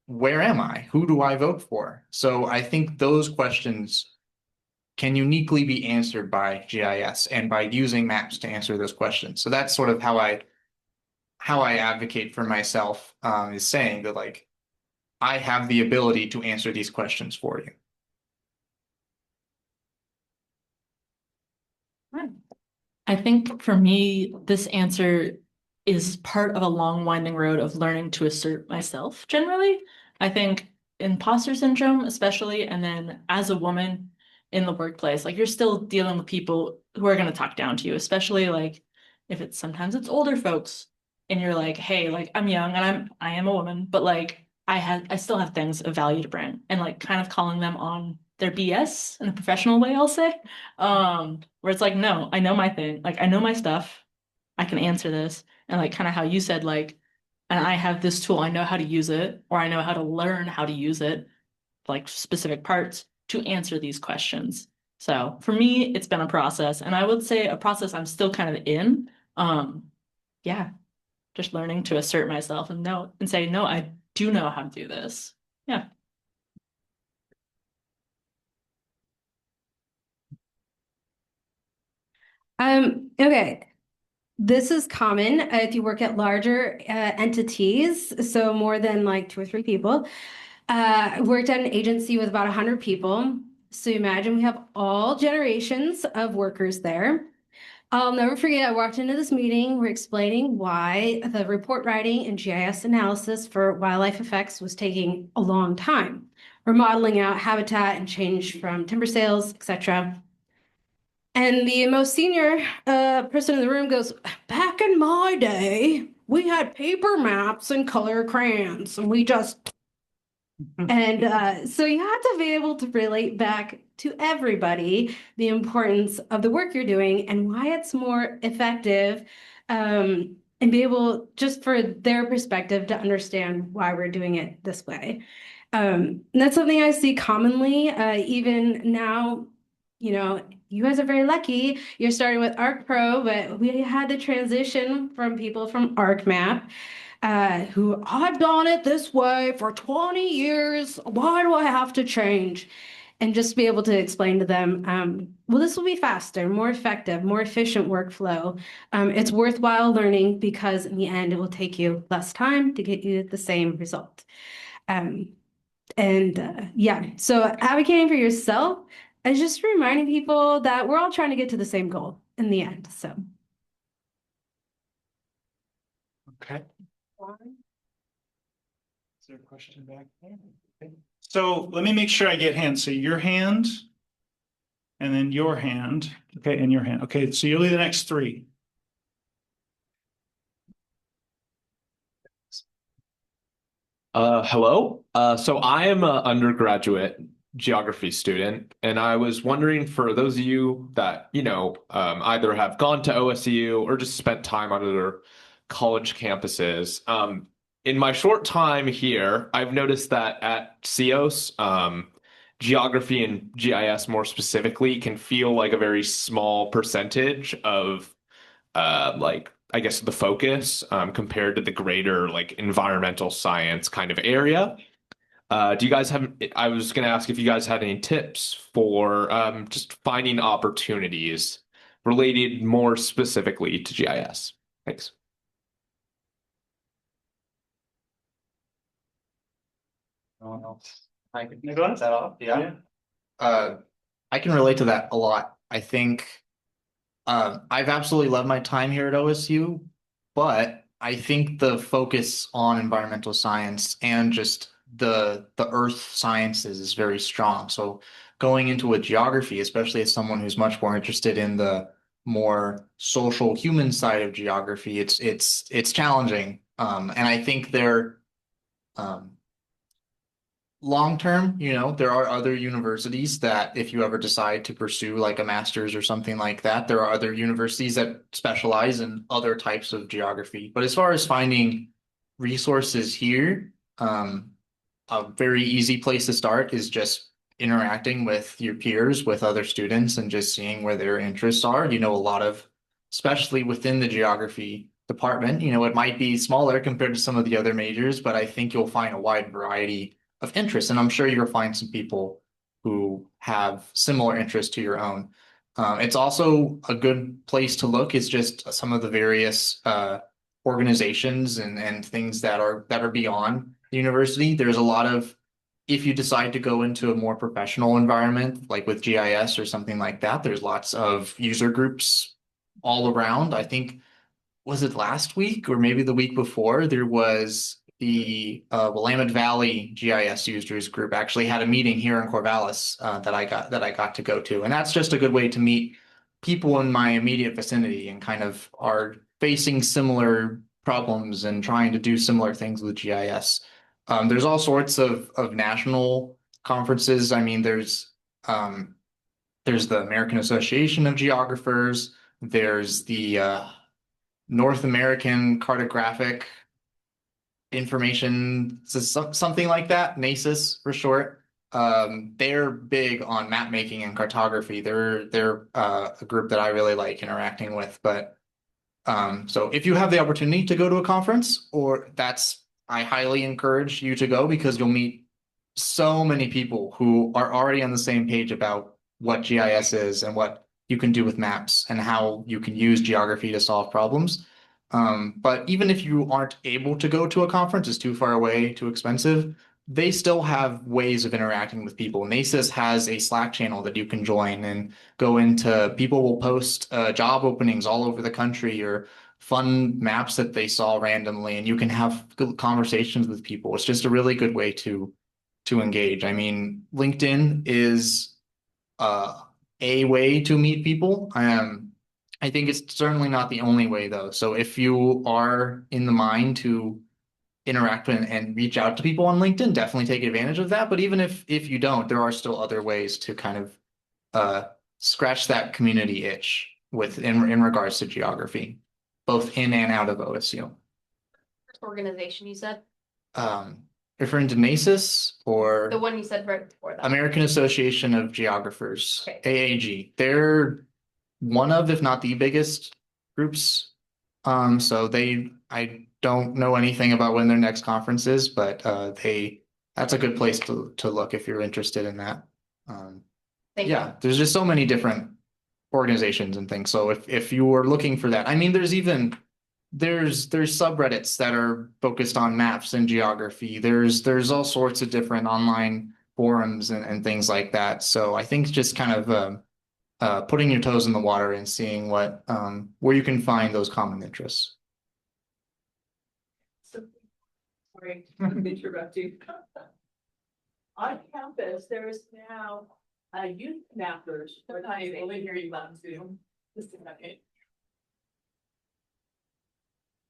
Where am I? Who do I vote for? So I think those questions can uniquely be answered by GIS and by using maps to answer those questions. So that's sort of how I advocate for myself, is saying that like I have the ability to answer these questions for you. I think for me, this answer is part of a long winding road of learning to assert myself generally. I think imposter syndrome, especially, and then as a woman in the workplace, like you're still dealing with people who are going to talk down to you, especially like if sometimes it's older folks and you're like, hey, like I'm young and I am a woman, but like I still have things of value to bring, and like kind of calling them on their BS in a professional way, I'll say. Where it's like, no, I know my thing, like I know my stuff, I can answer this. And like kind of how you said, like, and I have this tool, I know how to use it, or I know how to learn how to use it, like specific parts to answer these questions. So for me, it's been a process, and I would say a process I'm still kind of in. Yeah, just learning to assert myself and say, no, I do know how to do this. Yeah. Okay. This is common if you work at larger entities, so more than like 2 or 3 people. I worked at an agency with about 100 people. So imagine we have all generations of workers there. I'll never forget, I walked into this meeting, we're explaining why the report writing and GIS analysis for wildlife effects was taking a long time. We're modeling out habitat and change from timber sales, etc. And the most senior person in the room goes, back in my day, we had paper maps and color crayons, and we just and so you have to be able to relate back to everybody the importance of the work you're doing and why it's more effective, and be able just for their perspective to understand why we're doing it this way. And that's something I see commonly, even now. You know, you guys are very lucky. You're starting with ArcPro, but we had to transition from people from ArcMap, who I've done it this way for 20 years. Why do I have to change? And just be able to explain to them, well, this will be faster, more effective, more efficient workflow. It's worthwhile learning because in the end, it will take you less time to get you the same result. Yeah, so advocating for yourself is just reminding people that we're all trying to get to the same goal in the end. So. Okay. Is there a question back there? Okay. So let me make sure I get hands. So your hand, and then your hand. Okay, and your hand. Okay, so you'll be the next three. Hello. So I am an undergraduate geography student, and I was wondering for those of you that, either have gone to OSU or just spent time on other college campuses. In my short time here, I've noticed that at CEOS, geography and GIS more specifically can feel like a very small percentage of I guess the focus compared to the greater like environmental science kind of area. Do you guys have, I was going to ask if you guys had any tips for just finding opportunities related more specifically to GIS. Thanks. No one else. I can that off. Yeah. I can relate to that a lot. I think I've absolutely loved my time here at OSU, but I think the focus on environmental science and just the earth sciences is very strong. So going into a geography, especially as someone who's much more interested in the more social human side of geography, it's challenging. And I think they're long term, there are other universities that if you ever decide to pursue like a master's or something like that, there are other universities that specialize in other types of geography. But as far as finding resources here, a very easy place to start is just interacting with your peers, with other students, and just seeing where their interests are. A lot of, especially within the geography department, it might be smaller compared to some of the other majors, but I think you'll find a wide variety of interests. And I'm sure you'll find some people who have similar interests to your own. It's also a good place to look is just some of the various organizations and things that are beyond the university. There's a lot of, if you decide to go into a more professional environment, like with GIS or something like that, there's lots of user groups all around. I think, was it last week or maybe the week before, there was the Willamette Valley GIS users group actually had a meeting here in Corvallis that I got to go to. And that's just a good way to meet people in my immediate vicinity and kind of are facing similar problems and trying to do similar things with GIS. There's all sorts of national conferences. I mean, there's the American Association of Geographers. There's the North American Cartographic Information, something like that, NACIS for short. They're big on map making and cartography. They're a group that I really like interacting with. But so if you have the opportunity to go to a conference, I highly encourage you to go because you'll meet so many people who are already on the same page about what GIS is and what you can do with maps and how you can use geography to solve problems. But even if you aren't able to go to a conference, it's too far away, too expensive, they still have ways of interacting with people. NACIS has a Slack channel that you can join and go into. People will post job openings all over the country or fun maps that they saw randomly, and you can have good conversations with people. It's just a really good way to engage. I mean, LinkedIn is a way to meet people. I think it's certainly not the only way though. So if you are in the mind to interact and reach out to people on LinkedIn, definitely take advantage of that. But even if you don't, there are still other ways to kind of scratch that community itch in regards to geography, both in and out of OSU. Organization you said? Referring to NACIS or The one you said right before that. American Association of Geographers, Okay. AAG. They're one of, if not the biggest groups. So I don't know anything about when their next conference is, but that's a good place to look if you're interested in that. Thank Yeah, there's just so many different organizations and things. So if you were looking for that, I mean, there's subreddits that are focused on maps and geography. There's all sorts of different online forums and things like that. So I think just kind of putting your toes in the water and seeing what where you can find those common interests. Sorry, to interrupt you. On campus, there is now youth mappers. I will hear you on Zoom. Just a second.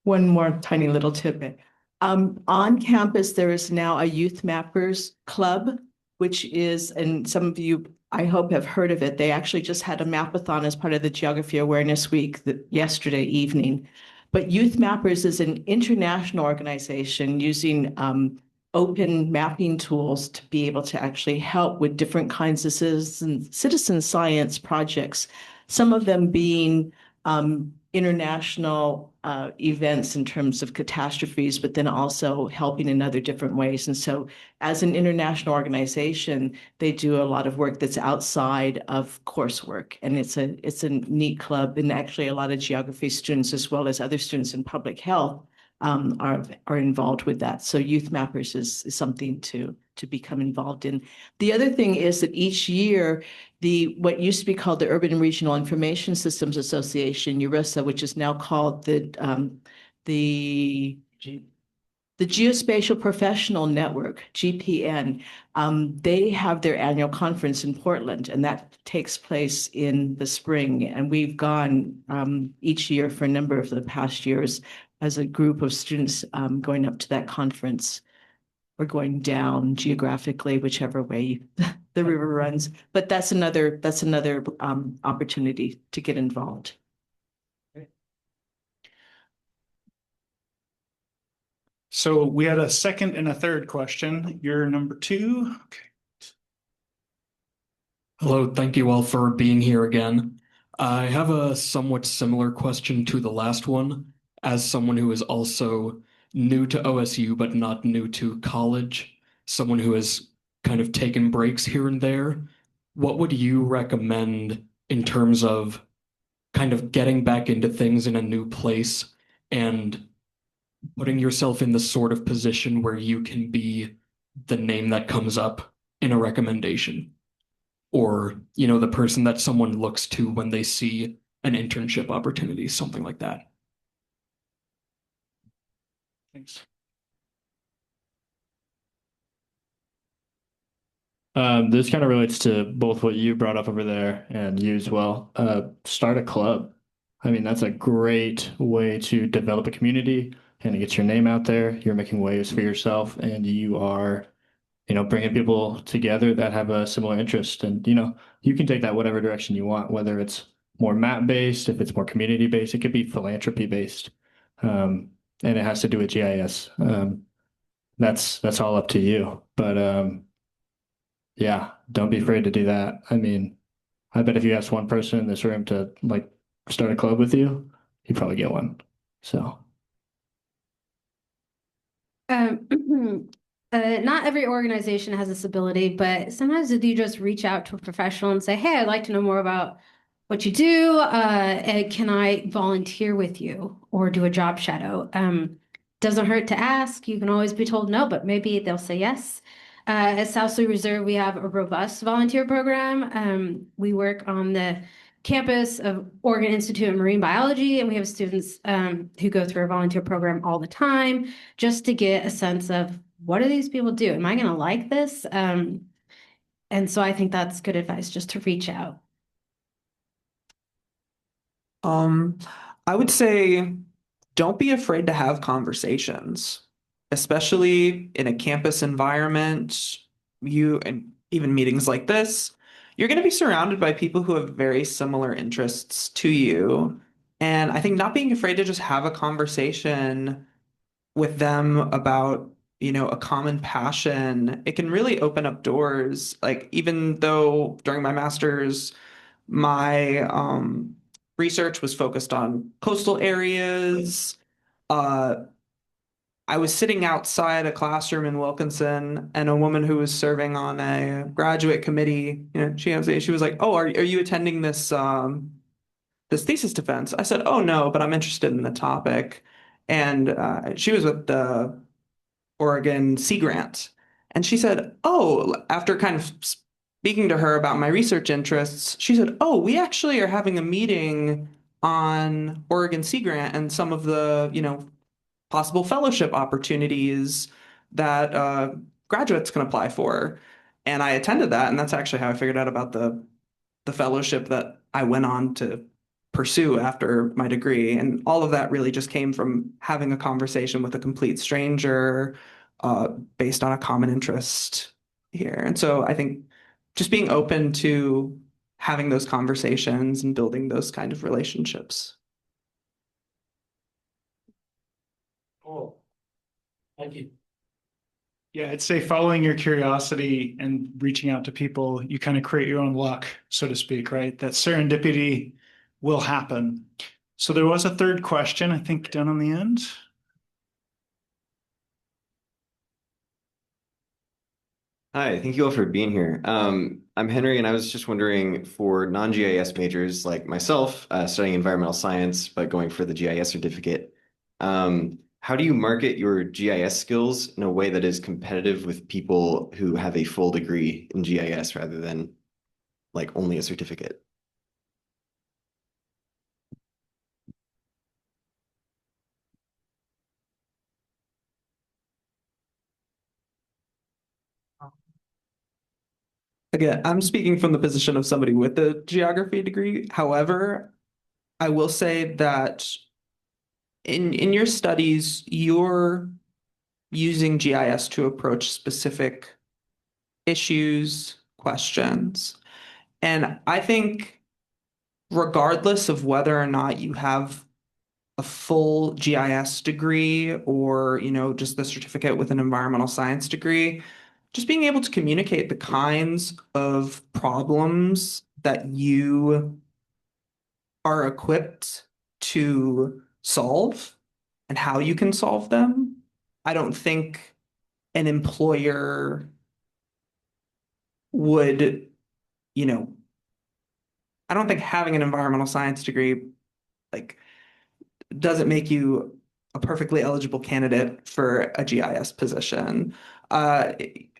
One more tiny little tidbit. On campus, there is now a Youth Mappers Club, which is, and some of you, I hope, have heard of it. They actually just had a mapathon as part of the Geography Awareness Week yesterday evening. But Youth Mappers is an international organization using open mapping tools to be able to actually help with different kinds of citizen science projects, some of them being international events in terms of catastrophes, but then also helping in other different ways. And so as an international organization, they do a lot of work that's outside of coursework. And it's a neat club. And actually a lot of geography students, as well as other students in public health, are involved with that. So Youth Mappers is something to become involved in. The other thing is that each year, what used to be called the Urban and Regional Information Systems Association, URISA, which is now called the Geospatial Professional Network, GPN, they have their annual conference in Portland, and that takes place in the spring. And we've gone each year for a number of the past years as a group of students going up to that conference or going down geographically, whichever way the river runs. But that's another opportunity to get involved. So we had a second and a third question. You're number 2. Okay. Hello, thank you all for being here again. I have a somewhat similar question to the last one. As someone who is also new to OSU, but not new to college, someone who has kind of taken breaks here and there, what would you recommend in terms of kind of getting back into things in a new place and putting yourself in the sort of position where you can be the name that comes up in a recommendation? Or, the person that someone looks to when they see an internship opportunity, something like that. Thanks. This kind of relates to both what you brought up over there and you as well. Start a club. I mean, that's a great way to develop a community and to get your name out there. You're making waves for yourself, and you are, bringing people together that have a similar interest. And, you can take that whatever direction you want, whether it's more map-based, if it's more community-based, it could be philanthropy-based. And it has to do with GIS. That's all up to you. But yeah, don't be afraid to do that. I mean, I bet if you ask one person in this room to start a club with you, you probably get one. So not every organization has this ability, but sometimes if you just reach out to a professional and say, hey, I'd like to know more about what you do, and can I volunteer with you or do a job shadow? Doesn't hurt to ask. You can always be told no, but maybe they'll say yes. At South Slough Reserve, we have a robust volunteer program. We work on the campus of Oregon Institute of Marine Biology, and we have students who go through our volunteer program all the time just to get a sense of what do these people do? Am I going to like this? And so I think that's good advice, just to reach out. I would say don't be afraid to have conversations, especially in a campus environment. And even meetings like this, you're going to be surrounded by people who have very similar interests to you. And I think not being afraid to just have a conversation with them about, a common passion, it can really open up doors. Like, even though during my master's, my research was focused on coastal areas. Uh, I was sitting outside a classroom in Wilkinson, and a woman who was serving on a graduate committee, she was like, "Oh, are you attending this thesis defense?" I said, "Oh, no, but I'm interested in the topic." And she was with the Oregon Sea Grant. And she said, "Oh," after kind of speaking to her about my research interests, she said, "Oh, we actually are having a meeting on Oregon Sea Grant and some of the, possible fellowship opportunities that graduates can apply for." And I attended that, and that's actually how I figured out about the fellowship that I went on to pursue after my degree. And all of that really just came from having a conversation with a complete stranger uh, based on a common interest here. And so I think just being open to having those conversations and building those kind of relationships. Cool. Thank you. Yeah, I'd say following your curiosity and reaching out to people, you kind of create your own luck, so to speak, right? That serendipity will happen. So there was a third question, I think, down on the end. Hi, thank you all for being here. I'm Henry, and I was just wondering, for non-GIS majors like myself, studying environmental science but going for the GIS certificate, how do you market your GIS skills in a way that is competitive with people who have a full degree in GIS rather than like only a certificate? Again, I'm speaking from the position of somebody with a geography degree. However, I will say that in your studies, you're using GIS to approach specific issues, questions. And I think regardless of whether or not you have a full GIS degree or, just the certificate with an environmental science degree, just being able to communicate the kinds of problems that you are equipped to solve and how you can solve them. I don't think an employer would, you know, I don't think having an environmental science degree like doesn't make you a perfectly eligible candidate for a GIS position. Uh,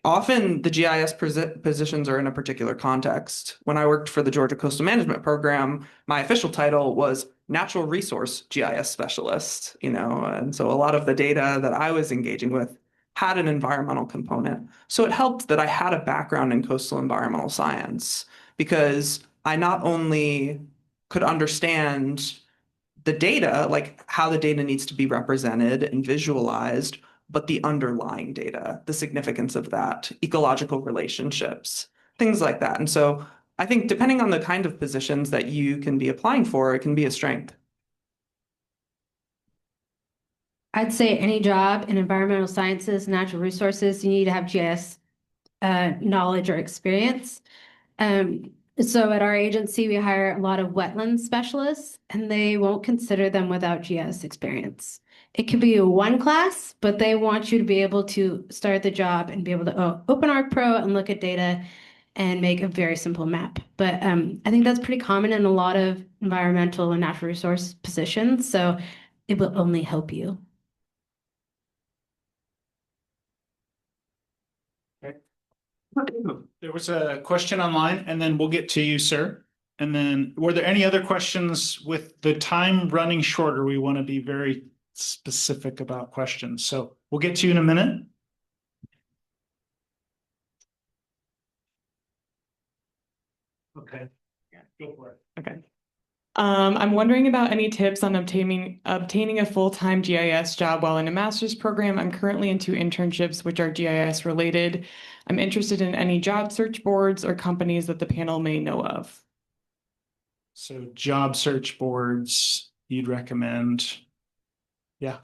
Often the GIS positions are in a particular context. When I worked for the Georgia Coastal Management Program, my official title was Natural Resource GIS Specialist, and so a lot of the data that I was engaging with had an environmental component. So it helped that I had a background in coastal environmental science because I not only could understand the data, like how the data needs to be represented and visualized, but the underlying data, the significance of that, ecological relationships, things like that. And so I think depending on the kind of positions that you can be applying for, it can be a strength. I'd say any job in environmental sciences, natural resources, you need to have GIS knowledge or experience. So at our agency, we hire a lot of wetland specialists, and they won't consider them without GIS experience. It could be a one class, but they want you to be able to start the job and be able to open ArcPro and look at data and make a very simple map. But I think that's pretty common in a lot of environmental and natural resource positions. So it will only help you. There was a question online, and then we'll get to you, sir. And then were there any other questions? With the time running shorter, we want to be very specific about questions. So we'll get to you in a minute. Okay. Yeah, go for it. Okay. I'm wondering about any tips on obtaining a full-time GIS job while in a master's program. I'm currently in 2 internships, which are GIS related. I'm interested in any job search boards or companies that the panel may know of. So job search boards you'd recommend. Yeah.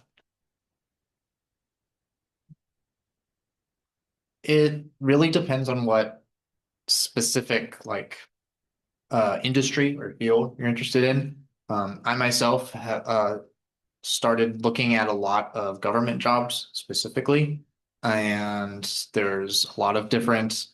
It really depends on what specific industry or field you're interested in. I myself have started looking at a lot of government jobs specifically, and there's a lot of different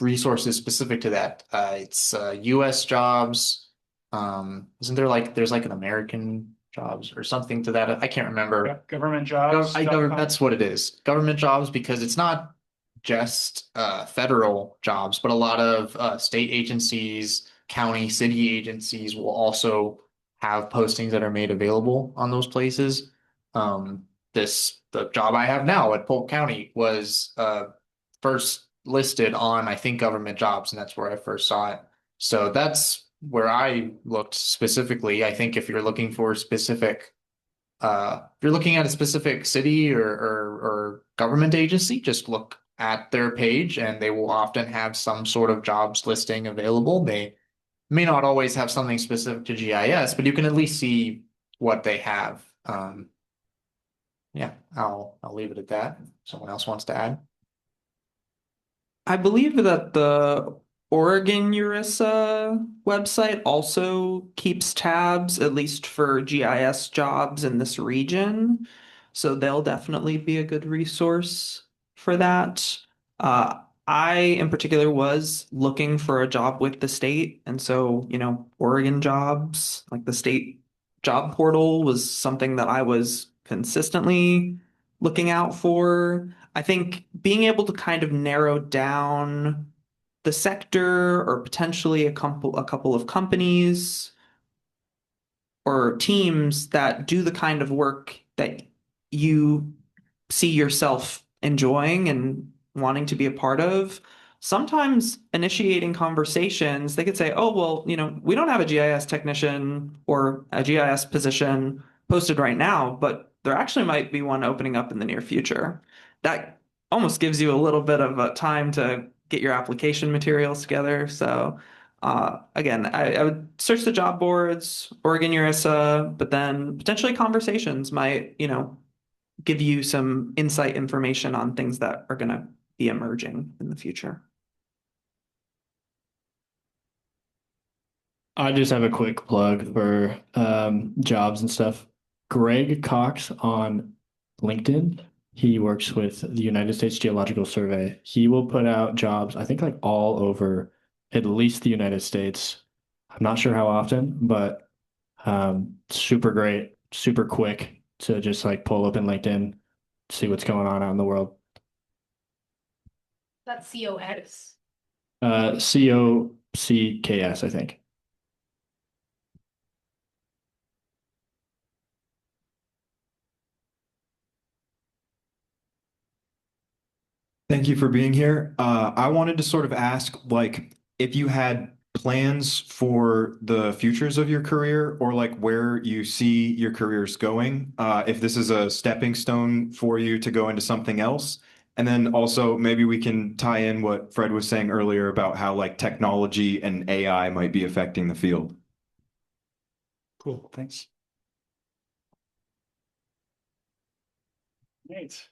resources specific to that. It's US jobs. Isn't there there's like an American jobs or something to that? I can't remember. Government jobs. That's what it is. Government jobs, because it's not just federal jobs, but a lot of state agencies, county, city agencies will also have postings that are made available on those places. The job I have now at Polk County was first listed on, I think, government jobs, and that's where I first saw it. So that's where I looked specifically. I think if you're looking for specific if you're looking at a specific city or government agency, just look at their page and they will often have some sort of jobs listing available. They may not always have something specific to GIS, but you can at least see what they have. Yeah, I'll leave it at that. Someone else wants to add? I believe that the Oregon URISA website also keeps tabs, at least for GIS jobs in this region. So they'll definitely be a good resource for that. I, in particular, was looking for a job with the state. And so, Oregon jobs, like the state job portal, was something that I was consistently looking out for. I think being able to kind of narrow down the sector or potentially a couple of companies or teams that do the kind of work that you see yourself enjoying and wanting to be a part of. Sometimes initiating conversations, they could say, oh, well, we don't have a GIS technician or a GIS position posted right now, but there actually might be one opening up in the near future. That almost gives you a little bit of a time to get your application materials together. So again, I would search the job boards, Oregon URISA, but then potentially conversations might, give you some insight information on things that are going to be emerging in the future. I just have a quick plug for jobs and stuff. Greg Cox on LinkedIn. He works with the United States Geological Survey. He will put out jobs, I think, like all over at least the United States. I'm not sure how often, but super great, super quick to just pull up in LinkedIn, see what's going on out in the world. That's COX. COCKS, I think. Thank you for being here. I wanted to sort of ask, if you had plans for the futures of your career or where you see your careers going, if this is a stepping stone for you to go into something else. And then also maybe we can tie in what Fred was saying earlier about how technology and AI might be affecting the field. Cool, thanks. Nate,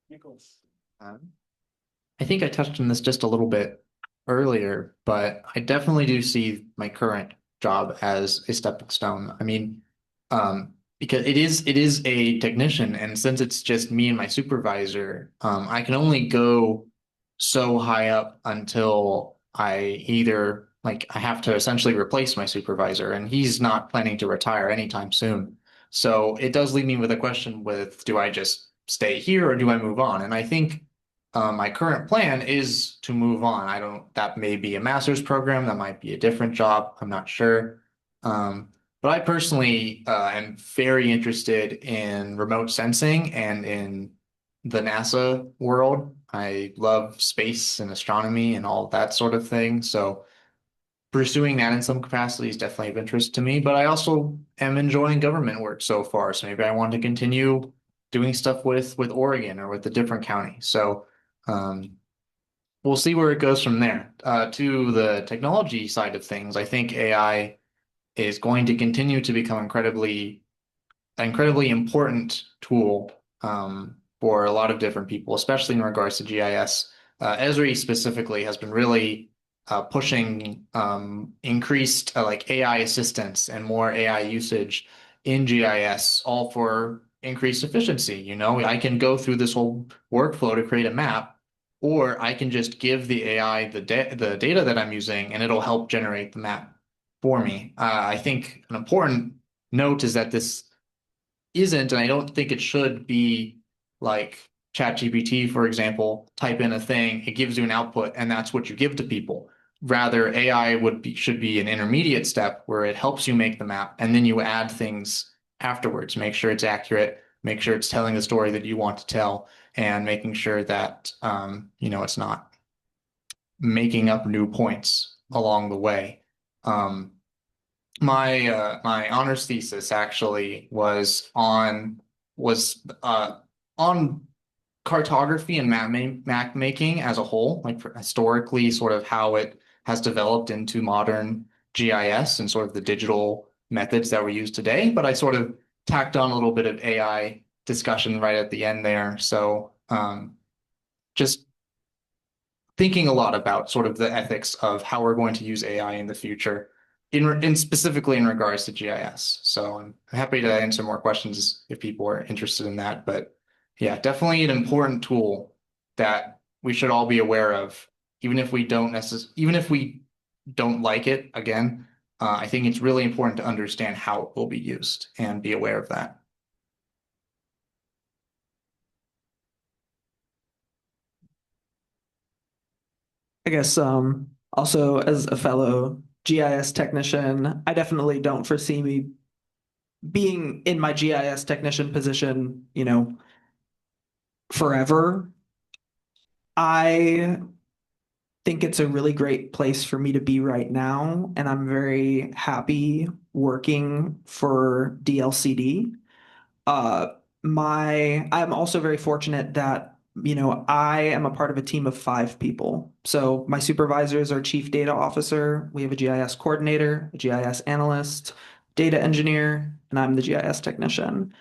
Nicholas. I think I touched on this just a little bit earlier, but I definitely do see my current job as a stepping stone. I mean, because it is a technician, and since it's just me and my supervisor, I can only go so high up until I either I have to essentially replace my supervisor, and he's not planning to retire anytime soon. So it does leave me with a question with, do I just stay here or do I move on? And I think my current plan is to move on. That may be a master's program, that might be a different job, I'm not sure. But I personally am very interested in remote sensing and in the NASA world. I love space and astronomy and all that sort of thing. So pursuing that in some capacity is definitely of interest to me, but I also am enjoying government work so far. So maybe I want to continue doing stuff with Oregon or with a different county. So we'll see where it goes from there. To the technology side of things, I think AI is going to continue to become incredibly important tool for a lot of different people, especially in regards to GIS. Esri specifically has been really pushing increased like AI assistance and more AI usage in GIS, all for increased efficiency. You know, I can go through this whole workflow to create a map, or I can just give the AI the data that I'm using, and it'll help generate the map for me. I think an important note is that this isn't, and I don't think it should be like ChatGPT, for example, type in a thing, it gives you an output, and that's what you give to people. Rather, AI should be an intermediate step where it helps you make the map, and then you add things afterwards, make sure it's accurate, make sure it's telling the story that you want to tell, and making sure that you know, it's not making up new points along the way. My honors thesis actually was on cartography and map making as a whole, like historically, sort of how it has developed into modern GIS and sort of the digital methods that we use today. But I sort of tacked on a little bit of AI discussion right at the end there. So just thinking a lot about sort of the ethics of how we're going to use AI in the future, in specifically in regards to GIS. So I'm happy to answer more questions if people are interested in that. But yeah, definitely an important tool that we should all be aware of, even if we don't like it. Again, I think it's really important to understand how it will be used and be aware of that. I guess also as a fellow GIS technician, I definitely don't foresee me being in my GIS technician position, you know, forever. I think it's a really great place for me to be right now, and I'm very happy working for DLCD. I'm also very fortunate that, you know, I am a part of a team of 5 people. So my supervisor is our chief data officer. We have a GIS coordinator, a GIS analyst, data engineer, and I'm the GIS technician.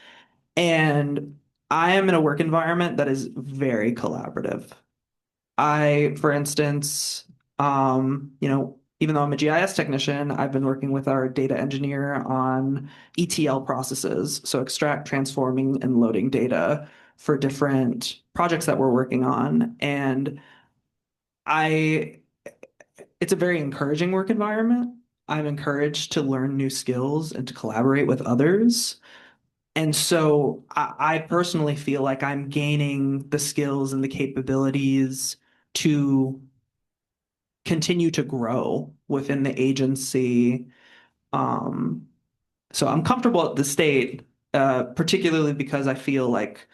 And I am in a work environment that is very collaborative. For instance, you know, even though I'm a GIS technician, I've been working with our data engineer on ETL processes, so extract, transforming, and loading data for different projects that we're working on. And it's a very encouraging work environment. I'm encouraged to learn new skills and to collaborate with others. And so I personally feel like I'm gaining the skills and the capabilities to continue to grow within the agency. So I'm comfortable at the state, particularly because I feel like,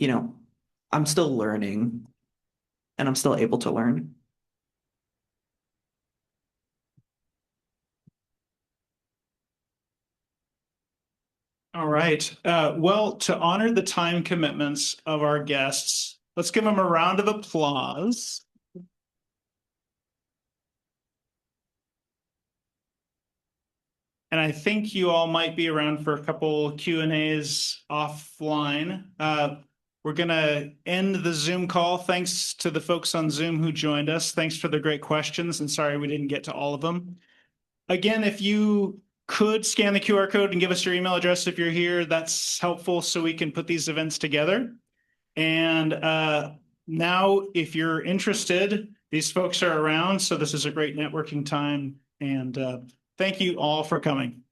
you know, I'm still learning and I'm still able to learn. All right. Well, to honor the time commitments of our guests, let's give them a round of applause. And I think you all might be around for a couple Q&As offline. We're going to end the Zoom call. Thanks to the folks on Zoom who joined us. Thanks for the great questions, and sorry we didn't get to all of them. Again, if you could scan the QR code and give us your email address if you're here, that's helpful so we can put these events together. And now, if you're interested, these folks are around, so this is a great networking time. And thank you all for coming.